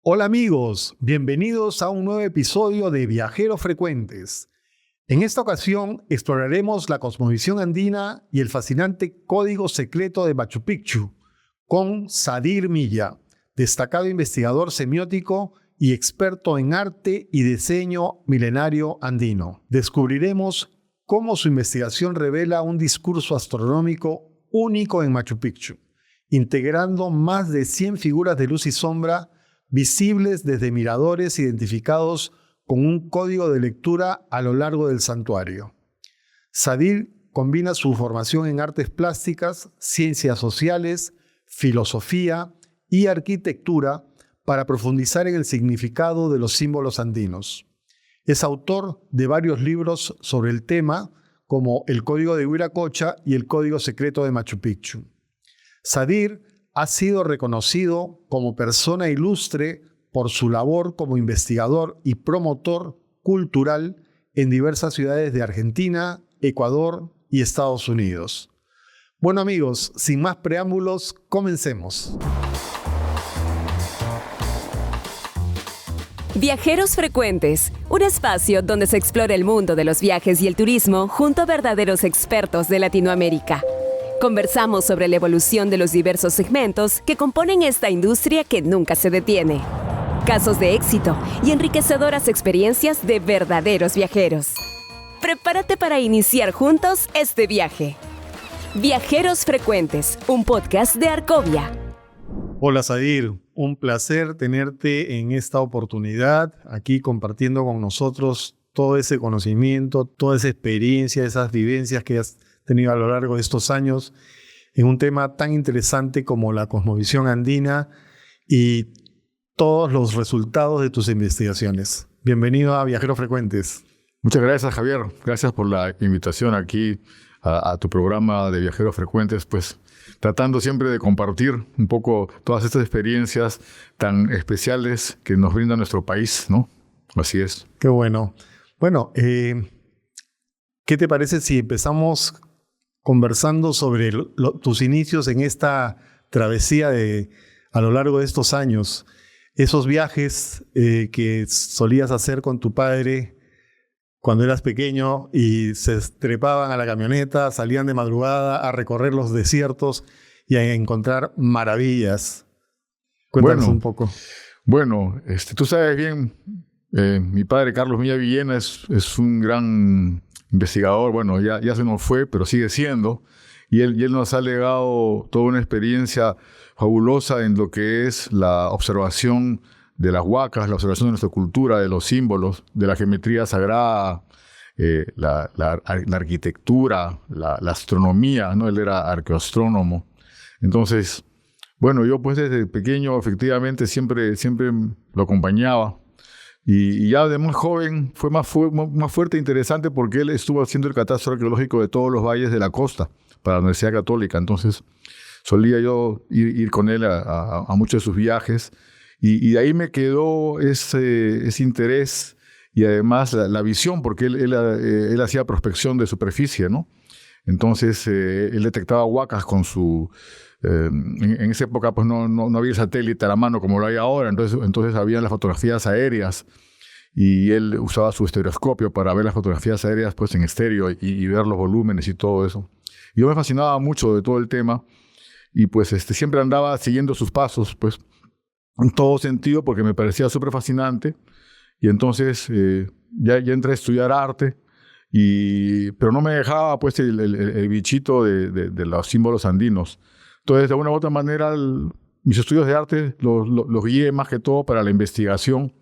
Hola amigos, bienvenidos a un nuevo episodio de Viajeros Frecuentes. En esta ocasión exploraremos la cosmovisión andina y el fascinante código secreto de Machu Picchu con Sadir Milla, destacado investigador semiótico y experto en arte y diseño milenario andino. Descubriremos cómo su investigación revela un discurso astronómico único en Machu Picchu, integrando más de 100 figuras de luz y sombra visibles desde miradores identificados con un código de lectura a lo largo del santuario. Sadir combina su formación en artes plásticas, ciencias sociales, filosofía y arquitectura para profundizar en el significado de los símbolos andinos. Es autor de varios libros sobre el tema, como El Código de Huiracocha y El Código Secreto de Machu Picchu. Sadir ha sido reconocido como persona ilustre por su labor como investigador y promotor cultural en diversas ciudades de Argentina, Ecuador y Estados Unidos. Bueno amigos, sin más preámbulos, comencemos. Viajeros Frecuentes, un espacio donde se explora el mundo de los viajes y el turismo junto a verdaderos expertos de Latinoamérica. Conversamos sobre la evolución de los diversos segmentos que componen esta industria que nunca se detiene. Casos de éxito y enriquecedoras experiencias de verdaderos viajeros. Prepárate para iniciar juntos este viaje. Viajeros Frecuentes, un podcast de Arcovia. Hola Sadir, un placer tenerte en esta oportunidad, aquí compartiendo con nosotros todo ese conocimiento, toda esa experiencia, esas vivencias que has tenido a lo largo de estos años en un tema tan interesante como la cosmovisión andina y todos los resultados de tus investigaciones. Bienvenido a Viajeros Frecuentes. Muchas gracias, Javier. Gracias por la invitación aquí a tu programa de Viajeros Frecuentes, pues tratando siempre de compartir un poco todas estas experiencias tan especiales que nos brinda nuestro país, ¿no? Así es. Qué bueno. Bueno, ¿qué te parece si empezamos conversando sobre tus inicios en esta travesía a lo largo de estos años? Esos viajes que solías hacer con tu padre cuando eras pequeño y se trepaban a la camioneta, salían de madrugada a recorrer los desiertos y a encontrar maravillas. Cuéntanos un poco. Bueno, tú sabes bien, mi padre Carlos Milla Villena es un gran investigador. Bueno, ya se nos fue, pero sigue siendo. Y él nos ha legado toda una experiencia fabulosa en lo que es la observación de las huacas, la observación de nuestra cultura, de los símbolos, de la geometría sagrada, la arquitectura, la astronomía, ¿no? Él era arqueoastrónomo. Entonces, bueno, yo pues desde pequeño efectivamente siempre lo acompañaba. Y ya de muy joven fue más fuerte e interesante porque él estuvo haciendo el catastro arqueológico de todos los valles de la costa para la Universidad Católica. Entonces solía yo ir con él a muchos de sus viajes. Y de ahí me quedó ese interés y además la visión, porque él hacía prospección de superficie, ¿no? Entonces él detectaba huacas con su... en esa época pues no había satélite a la mano como lo hay ahora, entonces había las fotografías aéreas y él usaba su estereoscopio para ver las fotografías aéreas pues en estéreo y ver los volúmenes y todo eso. Y yo me fascinaba mucho de todo el tema y pues siempre andaba siguiendo sus pasos pues en todo sentido porque me parecía súper fascinante. Y entonces ya entré a estudiar arte, pero no me dejaba pues el bichito de los símbolos andinos. Entonces, de una u otra manera, mis estudios de arte los guié más que todo para la investigación.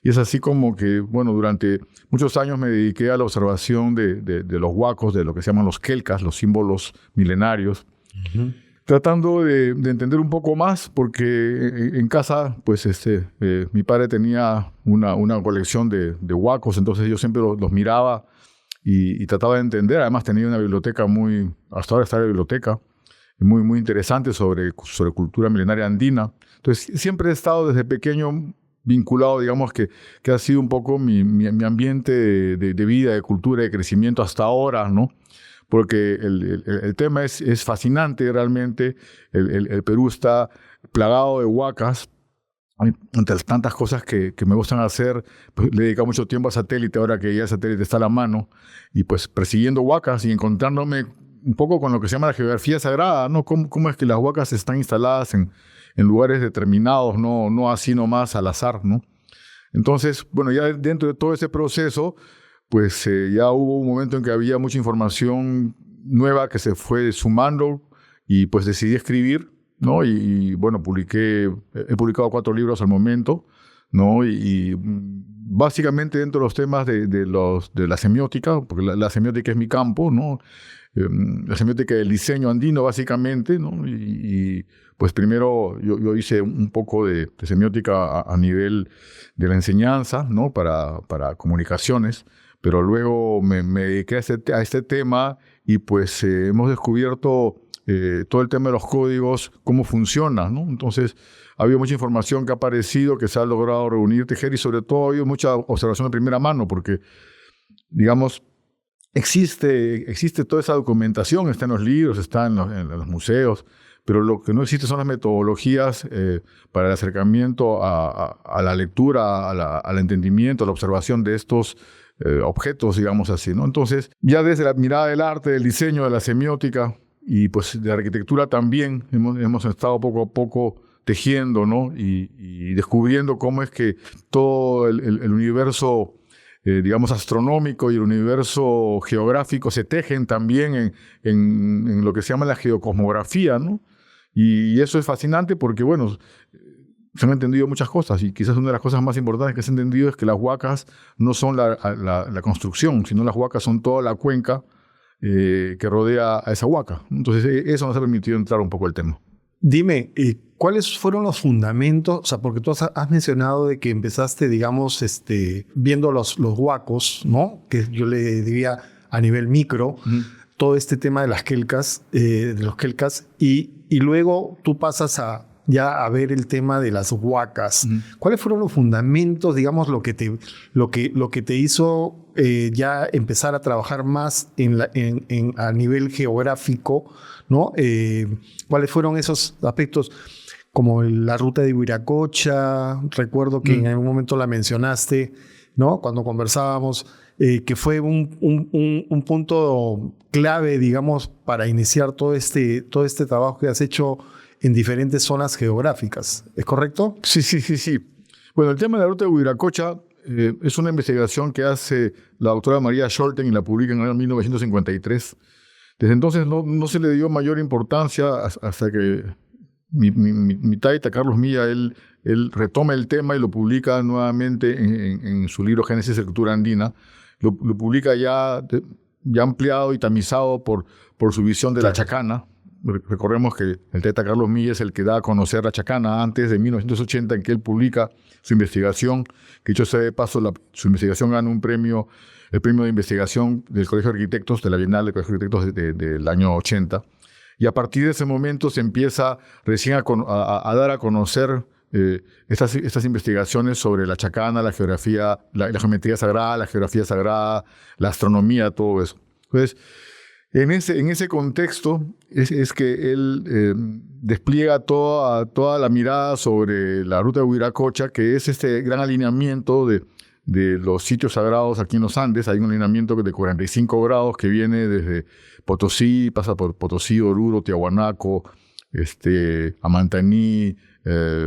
Y es así como que, bueno, durante muchos años me dediqué a la observación de los huacos, de lo que se llaman los kelkas, los símbolos milenarios. Uh-huh. Tratando de entender un poco más, porque en casa, pues, mi padre tenía una colección de huacos, entonces yo siempre los miraba y trataba de entender. Además tenía una biblioteca hasta ahora está la biblioteca, muy, muy interesante sobre cultura milenaria andina. Entonces siempre he estado desde pequeño vinculado, digamos que ha sido un poco mi ambiente de vida, de cultura, de crecimiento hasta ahora, ¿no? Porque el tema es fascinante realmente. El Perú está plagado de huacas entre las tantas cosas que me gustan hacer, pues le he dedicado mucho tiempo a satélite, ahora que ya el satélite está a la mano, y pues persiguiendo huacas y encontrándome un poco con lo que se llama la geografía sagrada, ¿no? Cómo es que las huacas están instaladas en lugares determinados, no así nomás al azar, ¿no? Entonces, bueno, ya dentro de todo ese proceso, pues ya hubo un momento en que había mucha información nueva que se fue sumando y pues decidí escribir, ¿no? Y bueno, he publicado 4 libros al momento, ¿no? Y básicamente dentro de los temas de la semiótica, porque la semiótica es mi campo, ¿no? La semiótica del diseño andino, básicamente, ¿no? Y pues primero yo hice un poco de semiótica a nivel de la enseñanza, ¿no? Para comunicaciones, pero luego me dediqué a este tema y pues hemos descubierto todo el tema de los códigos, cómo funciona, ¿no? Entonces, ha habido mucha información que ha aparecido, que se ha logrado reunir, tejer, y sobre todo ha habido mucha observación de primera mano, porque, digamos, existe toda esa documentación, está en los libros, está en los museos, pero lo que no existe son las metodologías para el acercamiento a la lectura, al entendimiento, a la observación de estos objetos, digamos así, ¿no? Entonces, ya desde la mirada del arte, del diseño, de la semiótica y pues de la arquitectura también hemos estado poco a poco tejiendo, ¿no? Y descubriendo cómo es que todo el universo, digamos, astronómico y el universo geográfico se tejen también en lo que se llama la geocosmografía, ¿no? Y eso es fascinante porque, bueno, se han entendido muchas cosas y quizás una de las cosas más importantes que se han entendido es que las huacas no son la construcción, sino las huacas son toda la cuenca que rodea a esa huaca. Entonces eso nos ha permitido entrar un poco al tema. Dime, ¿cuáles fueron los fundamentos? O sea, porque tú has mencionado de que empezaste, digamos, viendo los huacos, ¿no? Que yo le diría a nivel micro, todo este tema de las quelcas, de los quelcas, y luego tú pasas ya a ver el tema de las huacas. ¿Cuáles fueron los fundamentos, digamos, lo que te hizo ya empezar a trabajar más a nivel geográfico, ¿no? ¿Cuáles fueron esos aspectos? Como la ruta de Wiracocha, recuerdo que en algún momento la mencionaste, ¿no? Cuando conversábamos, que fue un punto clave, digamos, para iniciar todo este trabajo que has hecho en diferentes zonas geográficas. ¿Es correcto? Sí. Bueno, el tema de la ruta de Wiracocha es una investigación que hace la doctora María Scholten y la publica en el año 1953. Desde entonces no se le dio mayor importancia hasta que mi taita, Carlos Milla, él retoma el tema y lo publica nuevamente en su libro Génesis de Escritura Andina. Lo publica ya ampliado y tamizado por su visión de la chacana. Recordemos que el taita Carlos Milla es el que da a conocer la chacana antes de 1980, en que él publica su investigación, que dicho sea de paso, su investigación gana el premio de investigación del Colegio de Arquitectos, de la Bienal del Colegio de Arquitectos del año 80. Y a partir de ese momento se empieza recién a dar a conocer estas investigaciones sobre la chacana, la geografía, la geometría sagrada, la geografía sagrada, la astronomía, todo eso. Entonces, en ese contexto es que él despliega toda la mirada sobre la ruta de Wiracocha, que es este gran alineamiento de los sitios sagrados aquí en los Andes. Hay un alineamiento de 45 grados que viene desde Potosí, pasa por Potosí, Oruro, Tiahuanaco, Amantaní,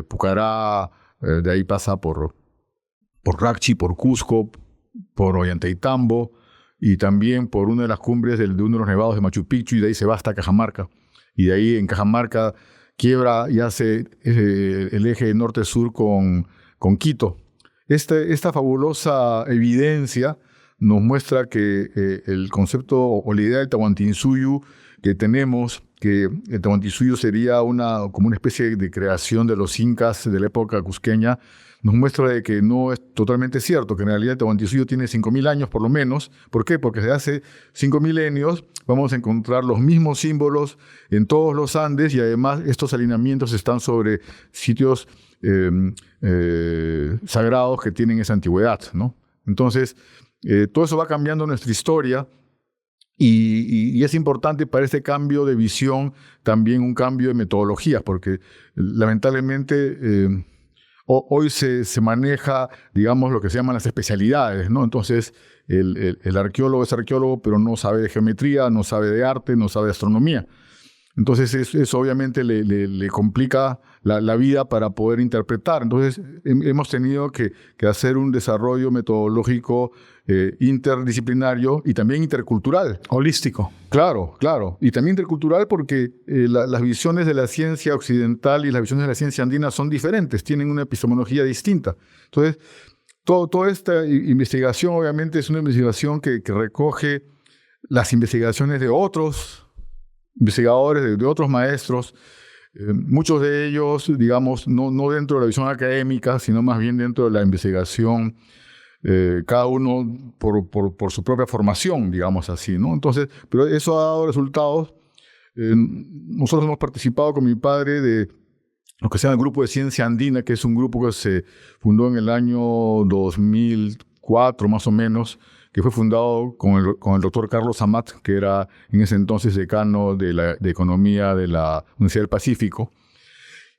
Pucará, de ahí pasa por Racchi, por Cusco, por Ollantaytambo, y también por una de las cumbres de uno de los nevados de Machu Picchu, y de ahí se va hasta Cajamarca. Y de ahí en Cajamarca quiebra y hace el eje norte-sur con Quito. Esta fabulosa evidencia nos muestra que el concepto o la idea del Tahuantinsuyo que tenemos, que el Tahuantinsuyo sería como una especie de creación de los incas de la época cusqueña, nos muestra de que no es totalmente cierto, que en realidad el Tahuantinsuyo tiene 5.000 años por lo menos. ¿Por qué? Porque desde hace 5 milenios vamos a encontrar los mismos símbolos en todos los Andes, y además estos alineamientos están sobre sitios sagrados que tienen esa antigüedad, ¿no? Entonces, todo eso va cambiando nuestra historia, y es importante para este cambio de visión también un cambio de metodologías, porque lamentablemente hoy se maneja, digamos, lo que se llaman las especialidades, ¿no? Entonces, el arqueólogo es arqueólogo, pero no sabe de geometría, no sabe de arte, no sabe de astronomía. Entonces, eso obviamente le complica la vida para poder interpretar. Entonces, hemos tenido que hacer un desarrollo metodológico interdisciplinario y también intercultural. Holístico. Claro, claro. Y también intercultural porque las visiones de la ciencia occidental y las visiones de la ciencia andina son diferentes, tienen una epistemología distinta. Entonces, toda esta investigación obviamente es una investigación que recoge las investigaciones de otros investigadores, de otros maestros, muchos de ellos, digamos, no dentro de la visión académica, sino más bien dentro de la investigación, cada uno por su propia formación, digamos así, ¿no? Entonces, pero eso ha dado resultados. Nosotros hemos participado con mi padre de lo que se llama el Grupo de Ciencia Andina, que es un grupo que se fundó en el año 2004, más o menos, que fue fundado con el doctor Carlos Amat, que era en ese entonces decano de Economía de la Universidad del Pacífico.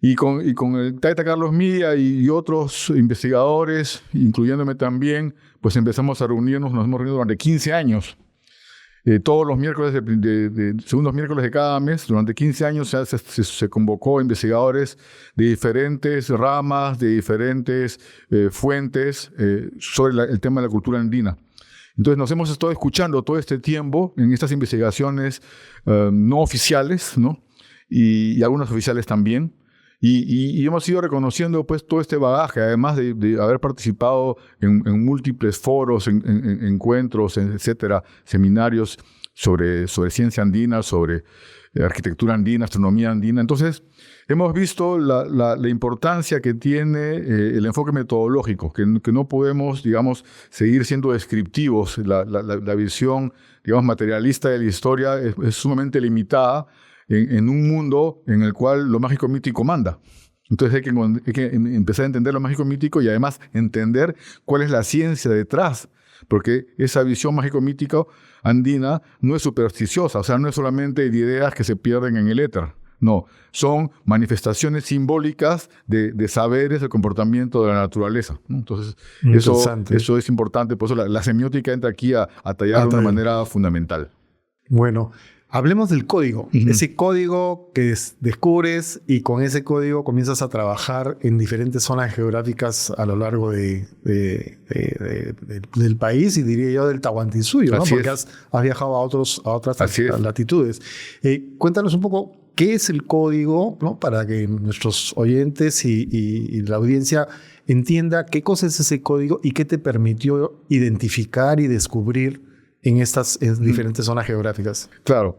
Y con el Taita Carlos Milla y otros investigadores, incluyéndome también, pues empezamos a reunirnos, nos hemos reunido durante 15 años. Todos los miércoles, segundos miércoles de cada mes, durante 15 años se convocó a investigadores de diferentes ramas, de diferentes fuentes sobre el tema de la cultura andina. Entonces nos hemos estado escuchando todo este tiempo en estas investigaciones no oficiales, ¿no? Y algunas oficiales también. Y hemos ido reconociendo pues todo este bagaje, además de haber participado en múltiples foros, en encuentros, etcétera, seminarios sobre ciencia andina, sobre arquitectura andina, astronomía andina. Entonces, hemos visto la importancia que tiene el enfoque metodológico, que no podemos, digamos, seguir siendo descriptivos. La visión, digamos, materialista de la historia es sumamente limitada en un mundo en el cual lo mágico mítico manda. Entonces hay que empezar a entender lo mágico mítico y además entender cuál es la ciencia detrás, porque esa visión mágico-mítica andina no es supersticiosa, o sea, no es solamente de ideas que se pierden en el éter. No, son manifestaciones simbólicas de saberes del comportamiento de la naturaleza, ¿no? Entonces, eso es importante, por eso la semiótica entra aquí a tallar de una manera fundamental. Bueno, hablemos del código. Ese código que descubres y con ese código comienzas a trabajar en diferentes zonas geográficas a lo largo del país y diría yo del Tahuantinsuyo, ¿no? Porque has viajado a otras latitudes. Cuéntanos un poco qué es el código, ¿no? Para que nuestros oyentes y la audiencia entienda qué cosa es ese código y qué te permitió identificar y descubrir en estas diferentes zonas geográficas. Claro.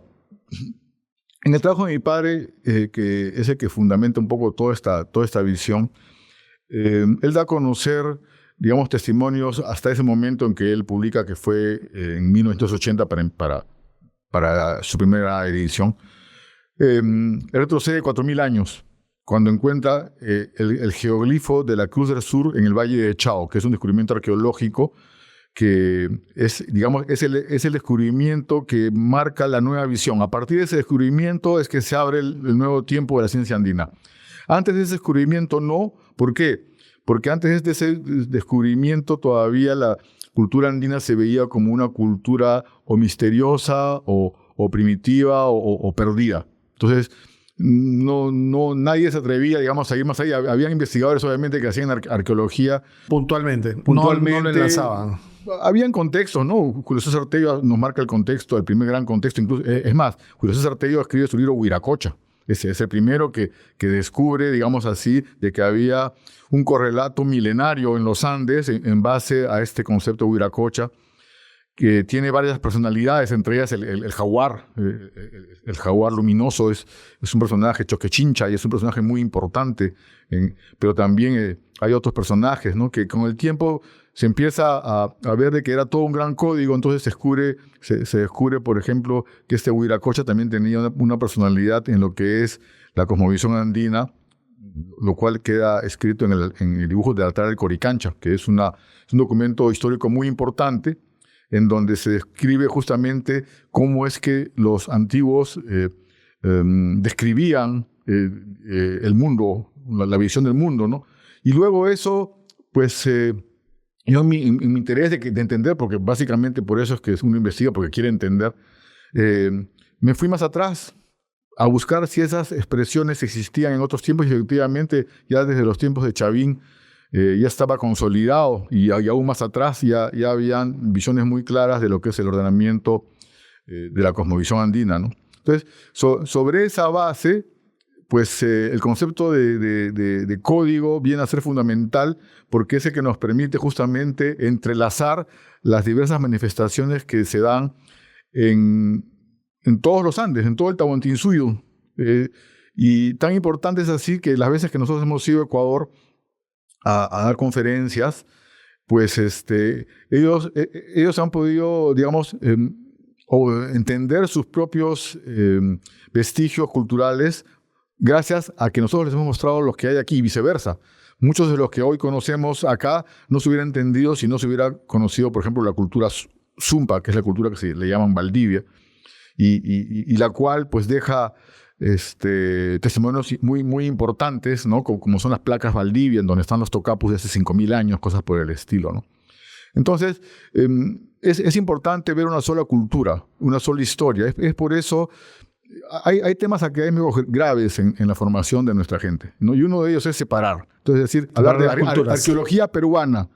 En el trabajo de mi padre, que es el que fundamenta un poco toda esta visión, él da a conocer, digamos, testimonios hasta ese momento en que él publica, que fue en 1980 para su primera edición. Él retrocede 4.000 años cuando encuentra el geoglifo de la Cruz del Sur en el Valle de Chao, que es un descubrimiento arqueológico que es, digamos, es el descubrimiento que marca la nueva visión. A partir de ese descubrimiento es que se abre el nuevo tiempo de la ciencia andina. Antes de ese descubrimiento no. ¿Por qué? Porque antes de ese descubrimiento todavía la cultura andina se veía como una cultura o misteriosa o primitiva o perdida. Entonces, nadie se atrevía, digamos, a ir más allá. Habían investigadores, obviamente, que hacían arqueología. Puntualmente. No lo enlazaban. Habían contextos, ¿no? Julio César Tello nos marca el contexto, el primer gran contexto. Incluso, es más, Julio César Tello escribe su libro Huiracocha. Ese es el primero que descubre, digamos así, de que había un correlato milenario en los Andes en base a este concepto de Huiracocha, que tiene varias personalidades, entre ellas el jaguar. El jaguar luminoso es un personaje choquechincha y es un personaje muy importante, pero también hay otros personajes, ¿no? Que con el tiempo se empieza a ver de que era todo un gran código. Entonces se descubre, por ejemplo, que este Huiracocha también tenía una personalidad en lo que es la cosmovisión andina, lo cual queda escrito en el dibujo del altar del Coricancha, que es un documento histórico muy importante, en donde se describe justamente cómo es que los antiguos describían el mundo, la visión del mundo, ¿no? Y luego eso, pues yo mi interés de entender, porque básicamente por eso es que uno investiga, porque quiere entender, me fui más atrás a buscar si esas expresiones existían en otros tiempos, y efectivamente ya desde los tiempos de Chavín ya estaba consolidado, y aún más atrás ya habían visiones muy claras de lo que es el ordenamiento de la cosmovisión andina, ¿no? Entonces, sobre esa base, pues el concepto de código viene a ser fundamental, porque es el que nos permite justamente entrelazar las diversas manifestaciones que se dan en todos los Andes, en todo el Tahuantinsuyo. Y tan importante es así que las veces que nosotros hemos ido a Ecuador a dar conferencias, pues ellos han podido, digamos, entender sus propios vestigios culturales gracias a que nosotros les hemos mostrado los que hay aquí y viceversa. Muchos de los que hoy conocemos acá no se hubieran entendido si no se hubiera conocido, por ejemplo, la cultura Zumpa, que es la cultura que se le llaman Valdivia, y la cual pues deja testimonios muy, muy importantes, ¿no? Como son las placas Valdivia, en donde están los tocapus de hace 5.000 años, cosas por el estilo, ¿no? Entonces, es importante ver una sola cultura, una sola historia. Es por eso, hay temas académicos graves en la formación de nuestra gente, ¿no? Y uno de ellos es separar. Entonces, es decir, hablar de arqueología peruana.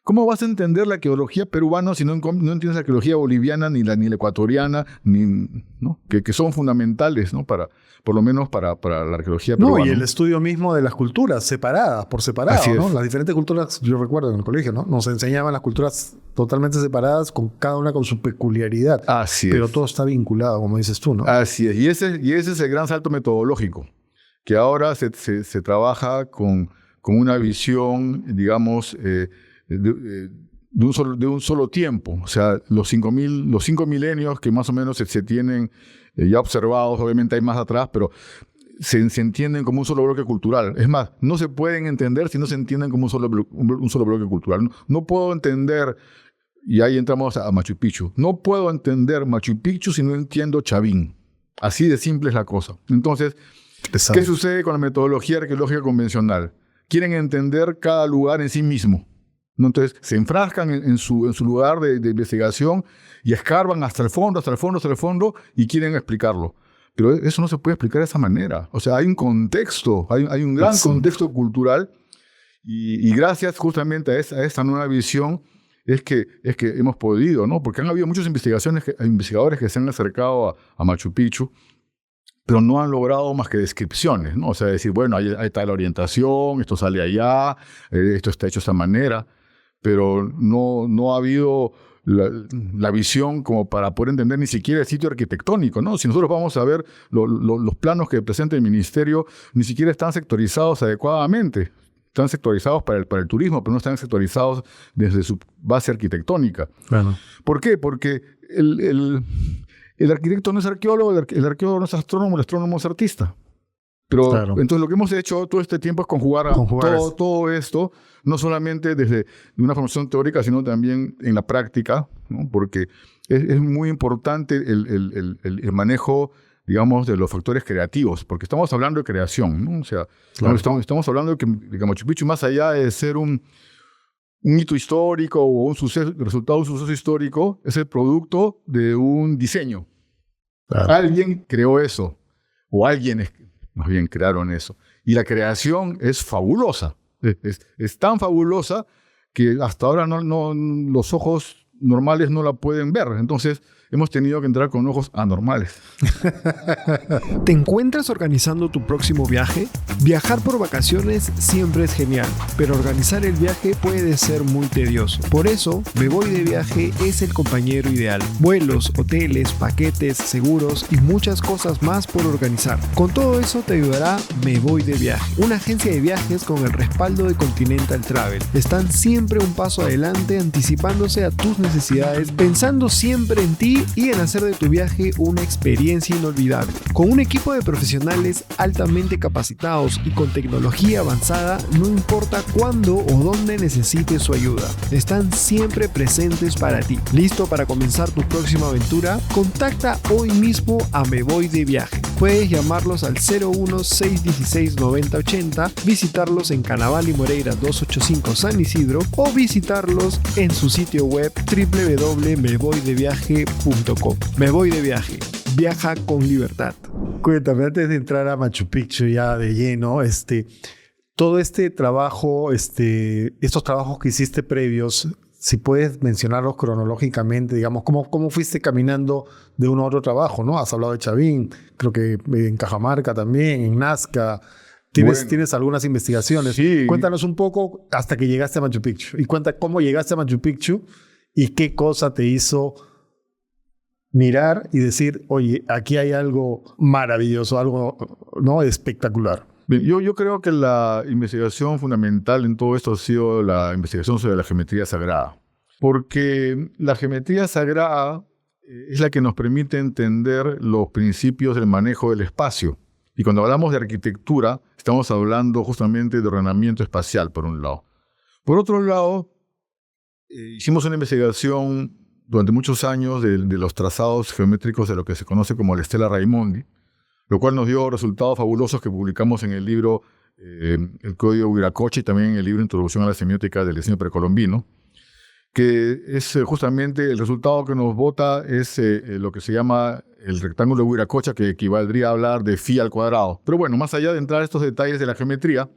¿Cómo vas a entender la arqueología peruana si no entiendes la arqueología boliviana, ni la ecuatoriana, ¿no? que son fundamentales, ¿no? Por lo menos para la arqueología peruana? No, y el estudio mismo de las culturas separadas, por separado, ¿no? Las diferentes culturas, yo recuerdo en el colegio, ¿no? Nos enseñaban las culturas totalmente separadas, con cada una con su peculiaridad. Así es. Pero todo está vinculado, como dices tú, ¿no? Así es. Y ese es el gran salto metodológico, que ahora se trabaja con una visión, digamos, de un solo tiempo. O sea, los 5 milenios que más o menos se tienen ya observados, obviamente hay más atrás, pero se entienden como un solo bloque cultural. Es más, no se pueden entender si no se entienden como un solo bloque cultural. No puedo entender, y ahí entramos a Machu Picchu, no puedo entender Machu Picchu si no entiendo Chavín. Así de simple es la cosa. Entonces, ¿qué sucede con la metodología arqueológica convencional? Quieren entender cada lugar en sí mismo, ¿no? Entonces se enfrascan en su lugar de investigación y escarban hasta el fondo y quieren explicarlo. Pero eso no se puede explicar de esa manera. O sea, hay un contexto, hay un gran contexto cultural, y gracias justamente a esta nueva visión es que hemos podido, ¿no? Porque han habido muchos investigadores que se han acercado a Machu Picchu, pero no han logrado más que descripciones, ¿no? O sea, decir, bueno, ahí está la orientación, esto sale allá, esto está hecho de esta manera, pero no ha habido la visión como para poder entender ni siquiera el sitio arquitectónico, ¿no? Si nosotros vamos a ver los planos que presenta el ministerio, ni siquiera están sectorizados adecuadamente. Están sectorizados para el turismo, pero no están sectorizados desde su base arquitectónica. Claro. ¿Por qué? Porque el arquitecto no es arqueólogo, el arqueólogo no es astrónomo, el astrónomo es artista. Pero claro. Entonces lo que hemos hecho todo este tiempo es conjugar todo esto, no solamente desde una formación teórica, sino también en la práctica, ¿no? Porque es muy importante el manejo, digamos, de los factores creativos, porque estamos hablando de creación, ¿no? O sea, claro. estamos hablando de que Machu Picchu, más allá de ser un hito histórico o un resultado de un suceso histórico, es el producto de un diseño. Claro. Alguien creó eso, o alguienes más bien crearon eso. Y la creación es fabulosa. Es tan fabulosa que hasta ahora los ojos normales no la pueden ver. Entonces, hemos tenido que entrar con ojos anormales. ¿Te encuentras organizando tu próximo viaje? Viajar por vacaciones siempre es genial, pero organizar el viaje puede ser muy tedioso. Por eso, Me Voy de Viaje es el compañero ideal. Vuelos, hoteles, paquetes, seguros y muchas cosas más por organizar. Con todo eso te ayudará Me Voy de Viaje, una agencia de viajes con el respaldo de Continental Travel. Están siempre un paso adelante, anticipándose a tus necesidades, pensando siempre en ti y en hacer de tu viaje una experiencia inolvidable. Con un equipo de profesionales altamente capacitados y con tecnología avanzada, no importa cuándo o dónde necesites su ayuda, están siempre presentes para ti. ¿Listo para comenzar tu próxima aventura? Contacta hoy mismo a Me Voy de Viaje. Puedes llamarlos al 01-616-9080, visitarlos en Canaval y Moreira 285 San Isidro o visitarlos en su sitio web www.mevoydeviaje.com. Me voy de viaje. Viaja con libertad. Cuéntame, antes de entrar a Machu Picchu ya de lleno, todo este trabajo, estos trabajos que hiciste previos, si puedes mencionarlos cronológicamente, digamos, ¿cómo fuiste caminando de uno a otro trabajo, ¿no? Has hablado de Chavín, creo que en Cajamarca también, en Nazca. ¿Tienes algunas investigaciones? Sí. Cuéntanos un poco hasta que llegaste a Machu Picchu. Y cuenta cómo llegaste a Machu Picchu y qué cosa te hizo mirar y decir, oye, aquí hay algo maravilloso, algo, ¿no?, espectacular. Bien, yo creo que la investigación fundamental en todo esto ha sido la investigación sobre la geometría sagrada. Porque la geometría sagrada es la que nos permite entender los principios del manejo del espacio. Y cuando hablamos de arquitectura, estamos hablando justamente de ordenamiento espacial, por un lado. Por otro lado, hicimos una investigación durante muchos años de los trazados geométricos de lo que se conoce como la Estela Raimondi, lo cual nos dio resultados fabulosos que publicamos en el libro El Código Huiracocha y también en el libro Introducción a la Semiótica del Diseño Precolombino, que es justamente el resultado que nos bota es lo que se llama el rectángulo de Huiracocha, que equivaldría a hablar de phi al cuadrado. Pero bueno, más allá de entrar a estos detalles de la geometría,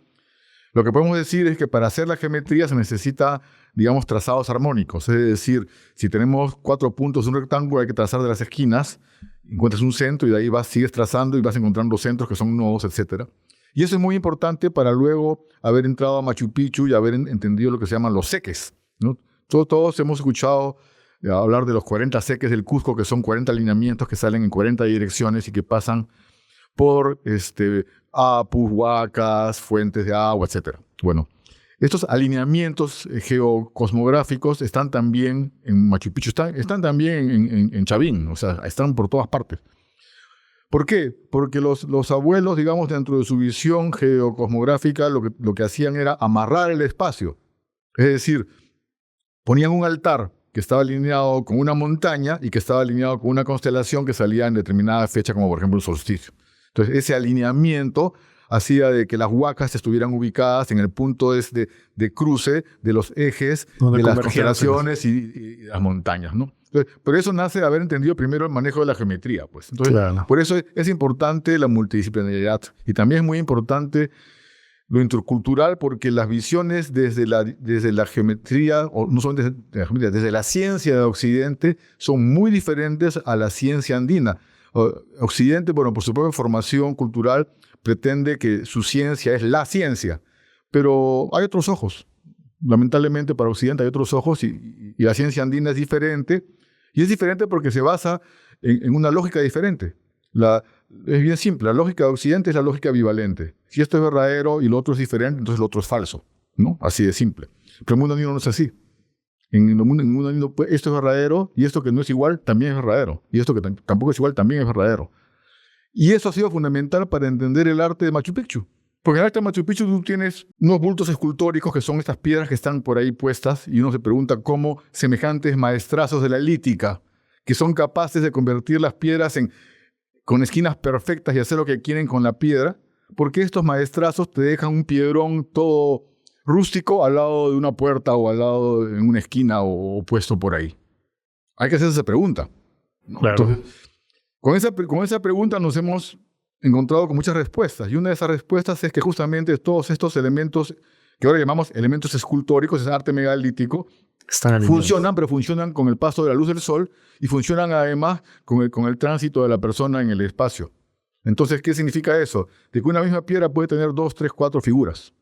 lo que podemos decir es que para hacer la geometría se necesita, digamos, trazados armónicos. Es decir, si tenemos 4 puntos de un rectángulo, hay que trazar de las esquinas, encuentras un centro y de ahí sigues trazando y vas encontrando centros que son nodos, etc. Y eso es muy importante para luego haber entrado a Machu Picchu y haber entendido lo que se llaman los seques, ¿no? Todos hemos escuchado hablar de los 40 seques del Cusco, que son 40 alineamientos que salen en 40 direcciones y que pasan por apus, huacas, fuentes de agua, etc. Bueno, estos alineamientos geocosmográficos están también en Machu Picchu, están también en Chavín, o sea, están por todas partes. ¿Por qué? Porque los abuelos, digamos, dentro de su visión geocosmográfica, lo que hacían era amarrar el espacio. Es decir, ponían un altar que estaba alineado con una montaña y que estaba alineado con una constelación que salía en determinada fecha, como por ejemplo el solsticio. Entonces, ese alineamiento hacía de que las huacas estuvieran ubicadas en el punto de cruce de los ejes de las constelaciones y las montañas, ¿no? Entonces, pero eso nace de haber entendido primero el manejo de la geometría, pues. Entonces, claro, por eso es importante la multidisciplinaridad. Y también es muy importante lo intercultural, porque las visiones desde la geometría, o no solo desde la geometría, desde la ciencia de Occidente, son muy diferentes a la ciencia andina. Occidente, bueno, por su propia formación cultural, pretende que su ciencia es la ciencia, pero hay otros ojos. Lamentablemente para Occidente hay otros ojos y la ciencia andina es diferente, y es diferente porque se basa en una lógica diferente. Es bien simple, la lógica de Occidente es la lógica bivalente. Si esto es verdadero y lo otro es diferente, entonces lo otro es falso, ¿no? Así de simple. Pero el mundo andino no es así. En el mundo andino, esto es verdadero y esto que no es igual también es verdadero. Y esto que tampoco es igual también es verdadero. Y eso ha sido fundamental para entender el arte de Machu Picchu. Porque en el arte de Machu Picchu tú tienes unos bultos escultóricos que son estas piedras que están por ahí puestas y uno se pregunta cómo semejantes maestrazos de la lítica, que son capaces de convertir las piedras con esquinas perfectas y hacer lo que quieren con la piedra, porque estos maestrazos te dejan un piedrón todo rústico al lado de una puerta o al lado en una esquina o puesto por ahí. Hay que hacerse esa pregunta, ¿no? Claro. Entonces, con esa pregunta nos hemos encontrado con muchas respuestas, y una de esas respuestas es que justamente todos estos elementos que ahora llamamos elementos escultóricos, es arte megalítico, funcionan, pero funcionan con el paso de la luz del sol y funcionan además con el tránsito de la persona en el espacio. Entonces, ¿qué significa eso? De que una misma piedra puede tener 2, 3, 4 figuras.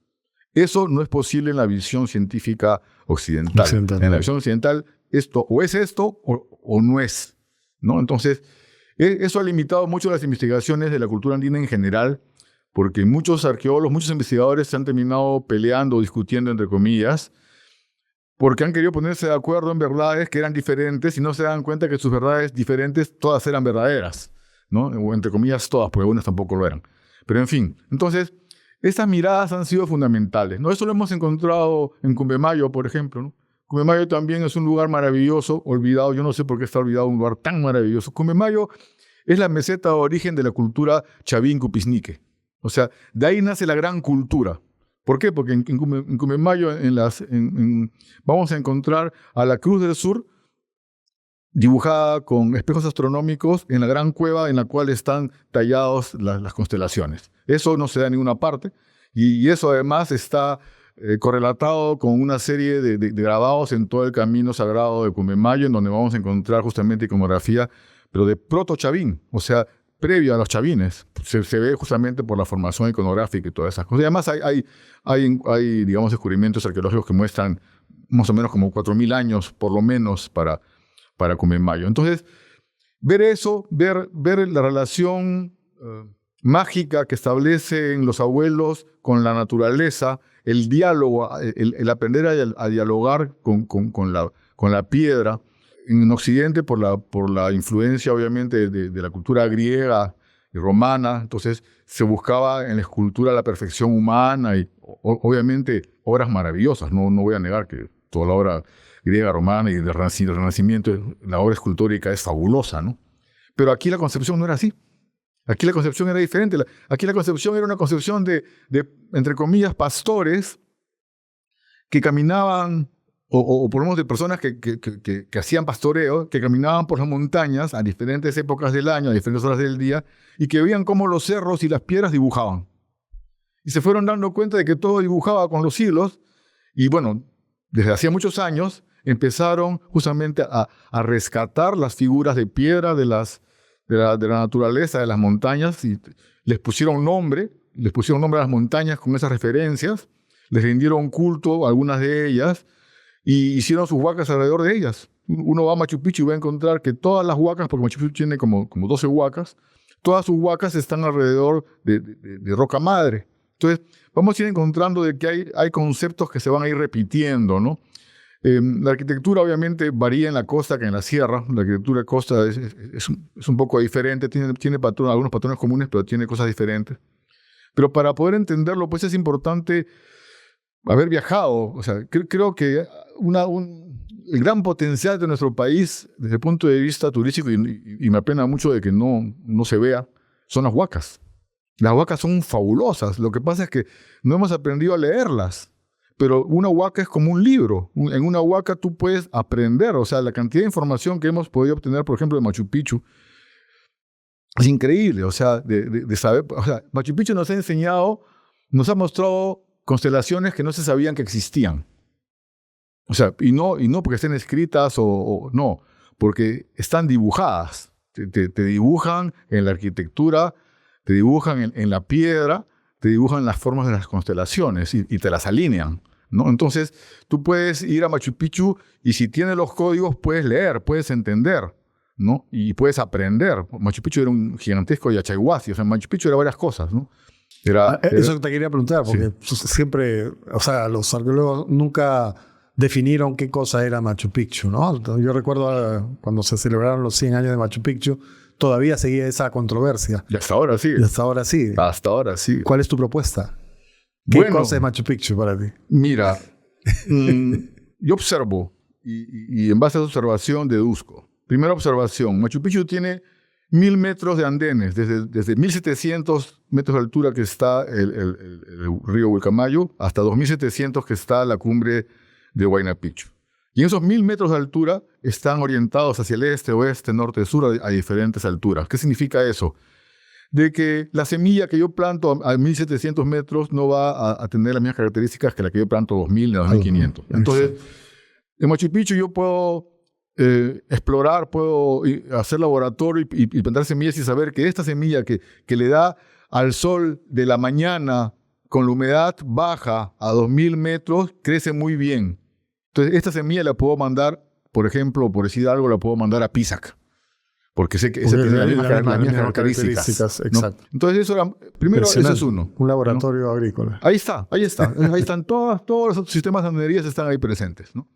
Eso no es posible en la visión científica occidental. En la visión occidental, esto o es esto o no es, ¿no? Entonces, eso ha limitado mucho las investigaciones de la cultura andina en general, porque muchos arqueólogos, muchos investigadores se han terminado peleando o discutiendo, entre comillas, porque han querido ponerse de acuerdo en verdades que eran diferentes y no se dan cuenta que sus verdades diferentes todas eran verdaderas, ¿no? O entre comillas todas, porque algunas tampoco lo eran. Pero en fin, entonces, estas miradas han sido fundamentales, ¿no? Eso lo hemos encontrado en Cumbemayo, por ejemplo, ¿no? Cumbemayo también es un lugar maravilloso, olvidado. Yo no sé por qué está olvidado un lugar tan maravilloso. Cumbemayo es la meseta de origen de la cultura Chavín-Cupisnique. O sea, de ahí nace la gran cultura. ¿Por qué? Porque en Cumemayo vamos a encontrar a la Cruz del Sur dibujada con espejos astronómicos en la gran cueva en la cual están tallados las constelaciones. Eso no se da en ninguna parte y eso además está correlatado con una serie de grabados en todo el camino sagrado de Cumemayo, en donde vamos a encontrar justamente iconografía, pero de proto-chavín, o sea, previo a los chavines. Se ve justamente por la formación iconográfica y todas esas cosas. Y además hay digamos, descubrimientos arqueológicos que muestran más o menos como 4.000 años, por lo menos, para Cumemayo. Entonces, ver eso, ver la relación mágica que establecen los abuelos con la naturaleza, el diálogo, el aprender a dialogar con la piedra. En Occidente, por la influencia, obviamente, de la cultura griega y romana, entonces se buscaba en la escultura la perfección humana y, obviamente, obras maravillosas. No voy a negar que toda la obra griega, romana y del Renacimiento, la obra escultórica es fabulosa, ¿no? Pero aquí la concepción no era así. Aquí la concepción era diferente. Aquí la concepción era una concepción de entre comillas, pastores que caminaban, o por lo menos de personas que hacían pastoreo, que caminaban por las montañas a diferentes épocas del año, a diferentes horas del día, y que veían cómo los cerros y las piedras dibujaban. Y se fueron dando cuenta de que todo dibujaba con los siglos, y bueno, desde hacía muchos años empezaron justamente a rescatar las figuras de piedra de la naturaleza, de las montañas, y les pusieron nombre a las montañas con esas referencias, les rindieron culto a algunas de ellas, y hicieron sus huacas alrededor de ellas. Uno va a Machu Picchu y va a encontrar que todas las huacas, porque Machu Picchu tiene como 12 huacas, todas sus huacas están alrededor de roca madre. Entonces, vamos a ir encontrando de que hay conceptos que se van a ir repitiendo, ¿no? La arquitectura obviamente varía en la costa que en la sierra. La arquitectura de costa es un poco diferente, tiene algunos patrones comunes, pero tiene cosas diferentes. Pero para poder entenderlo, pues es importante haber viajado. O sea, creo que el gran potencial de nuestro país, desde el punto de vista turístico, y me apena mucho de que no se vea, son las huacas. Las huacas son fabulosas. Lo que pasa es que no hemos aprendido a leerlas. Pero una huaca es como un libro. En una huaca tú puedes aprender. O sea, la cantidad de información que hemos podido obtener, por ejemplo, de Machu Picchu, es increíble. O sea, de saber. O sea, Machu Picchu nos ha mostrado constelaciones que no se sabían que existían. O sea, y no porque estén escritas no, porque están dibujadas. Te dibujan en la arquitectura, te dibujan en la piedra, te dibujan las formas de las constelaciones y te las alinean, ¿no? Entonces, tú puedes ir a Machu Picchu y si tienes los códigos puedes leer, puedes entender, ¿no? Y puedes aprender. Machu Picchu era un gigantesco Yachaywasi, o sea, Machu Picchu era varias cosas, ¿no? Eso te quería preguntar, porque siempre, o sea, los arqueólogos nunca definieron qué cosa era Machu Picchu, ¿no? Yo recuerdo cuando se celebraron los 100 años de Machu Picchu, todavía seguía esa controversia. Y hasta ahora sí. Hasta ahora sí. ¿Cuál es tu propuesta? ¿Qué cosa es Machu Picchu para ti? Mira, yo observo y en base a esa observación deduzco. Primera observación, Machu Picchu tiene 1.000 metros de andenes, desde 1.700 metros de altura que está el río Vilcamayo hasta 2.700 que está la cumbre de Huayna Picchu. Y en esos 1.000 metros de altura están orientados hacia el este, oeste, norte, sur, a diferentes alturas. ¿Qué significa eso? De que la semilla que yo planto a 1.700 metros no va a tener las mismas características que la que yo planto a 2.000 y a 2.500. Entonces, en Machu Picchu yo puedo explorar, puedo hacer laboratorio y plantar semillas y saber que esta semilla que le da al sol de la mañana con la humedad baja a 2.000 metros crece muy bien. Entonces, esta semilla la puedo mandar, por ejemplo, por decir algo, la puedo mandar a Pisac. Porque sé que esa tiene las mismas características. Exacto. ¿No? Entonces, eso es uno. Un laboratorio agrícola. Ahí está. Ahí están todos los sistemas de andenerías están ahí presentes, ¿no?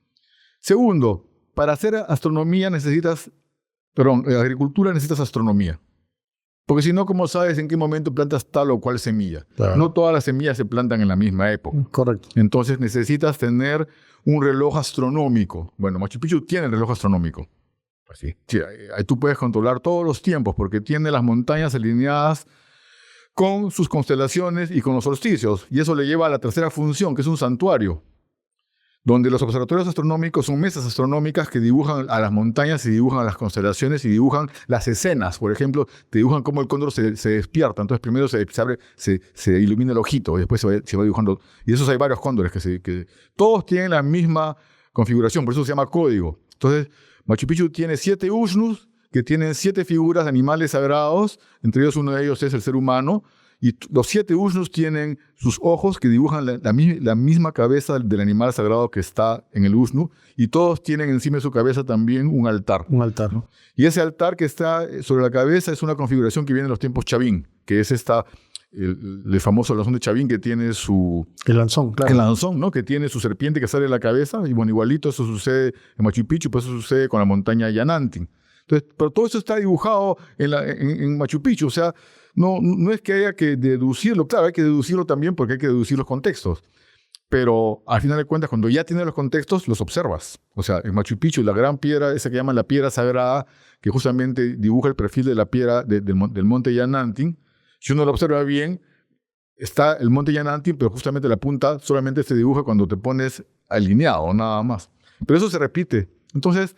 Segundo, para hacer agricultura necesitas astronomía. Porque si no, ¿cómo sabes en qué momento plantas tal o cual semilla? Claro. No todas las semillas se plantan en la misma época. Correcto. Entonces necesitas tener un reloj astronómico. Bueno, Machu Picchu tiene el reloj astronómico. Así. Sí, ahí tú puedes controlar todos los tiempos porque tiene las montañas alineadas con sus constelaciones y con los solsticios. Y eso le lleva a la tercera función, que es un santuario, donde los observatorios astronómicos son mesas astronómicas que dibujan a las montañas y dibujan a las constelaciones y dibujan las escenas. Por ejemplo, te dibujan cómo el cóndor se despierta. Entonces primero se ilumina el ojito y después se va dibujando. Y esos hay varios cóndores que todos tienen la misma configuración, por eso se llama código. Entonces, Machu Picchu tiene 7 ushnus, que tienen 7 figuras de animales sagrados, entre ellos uno de ellos es el ser humano, y los 7 ushnus tienen sus ojos que dibujan la misma cabeza del animal sagrado que está en el ushnu, y todos tienen encima de su cabeza también un altar. Un altar, ¿no? Y ese altar que está sobre la cabeza es una configuración que viene de los tiempos Chavín, que es el famoso lanzón de Chavín que tiene su... El lanzón, claro. El lanzón, ¿no? Que tiene su serpiente que sale de la cabeza. Y bueno, igualito eso sucede en Machu Picchu, pues eso sucede con la montaña Yanantin. Entonces, pero todo eso está dibujado en Machu Picchu. O sea, no es que haya que deducirlo. Claro, hay que deducirlo también porque hay que deducir los contextos. Pero al final de cuentas, cuando ya tienes los contextos, los observas. O sea, en Machu Picchu, la gran piedra, esa que llaman la piedra sagrada, que justamente dibuja el perfil de la piedra del monte Yanantin, si uno lo observa bien, está el monte Yanantin, pero justamente la punta solamente se dibuja cuando te pones alineado, nada más. Pero eso se repite. Entonces,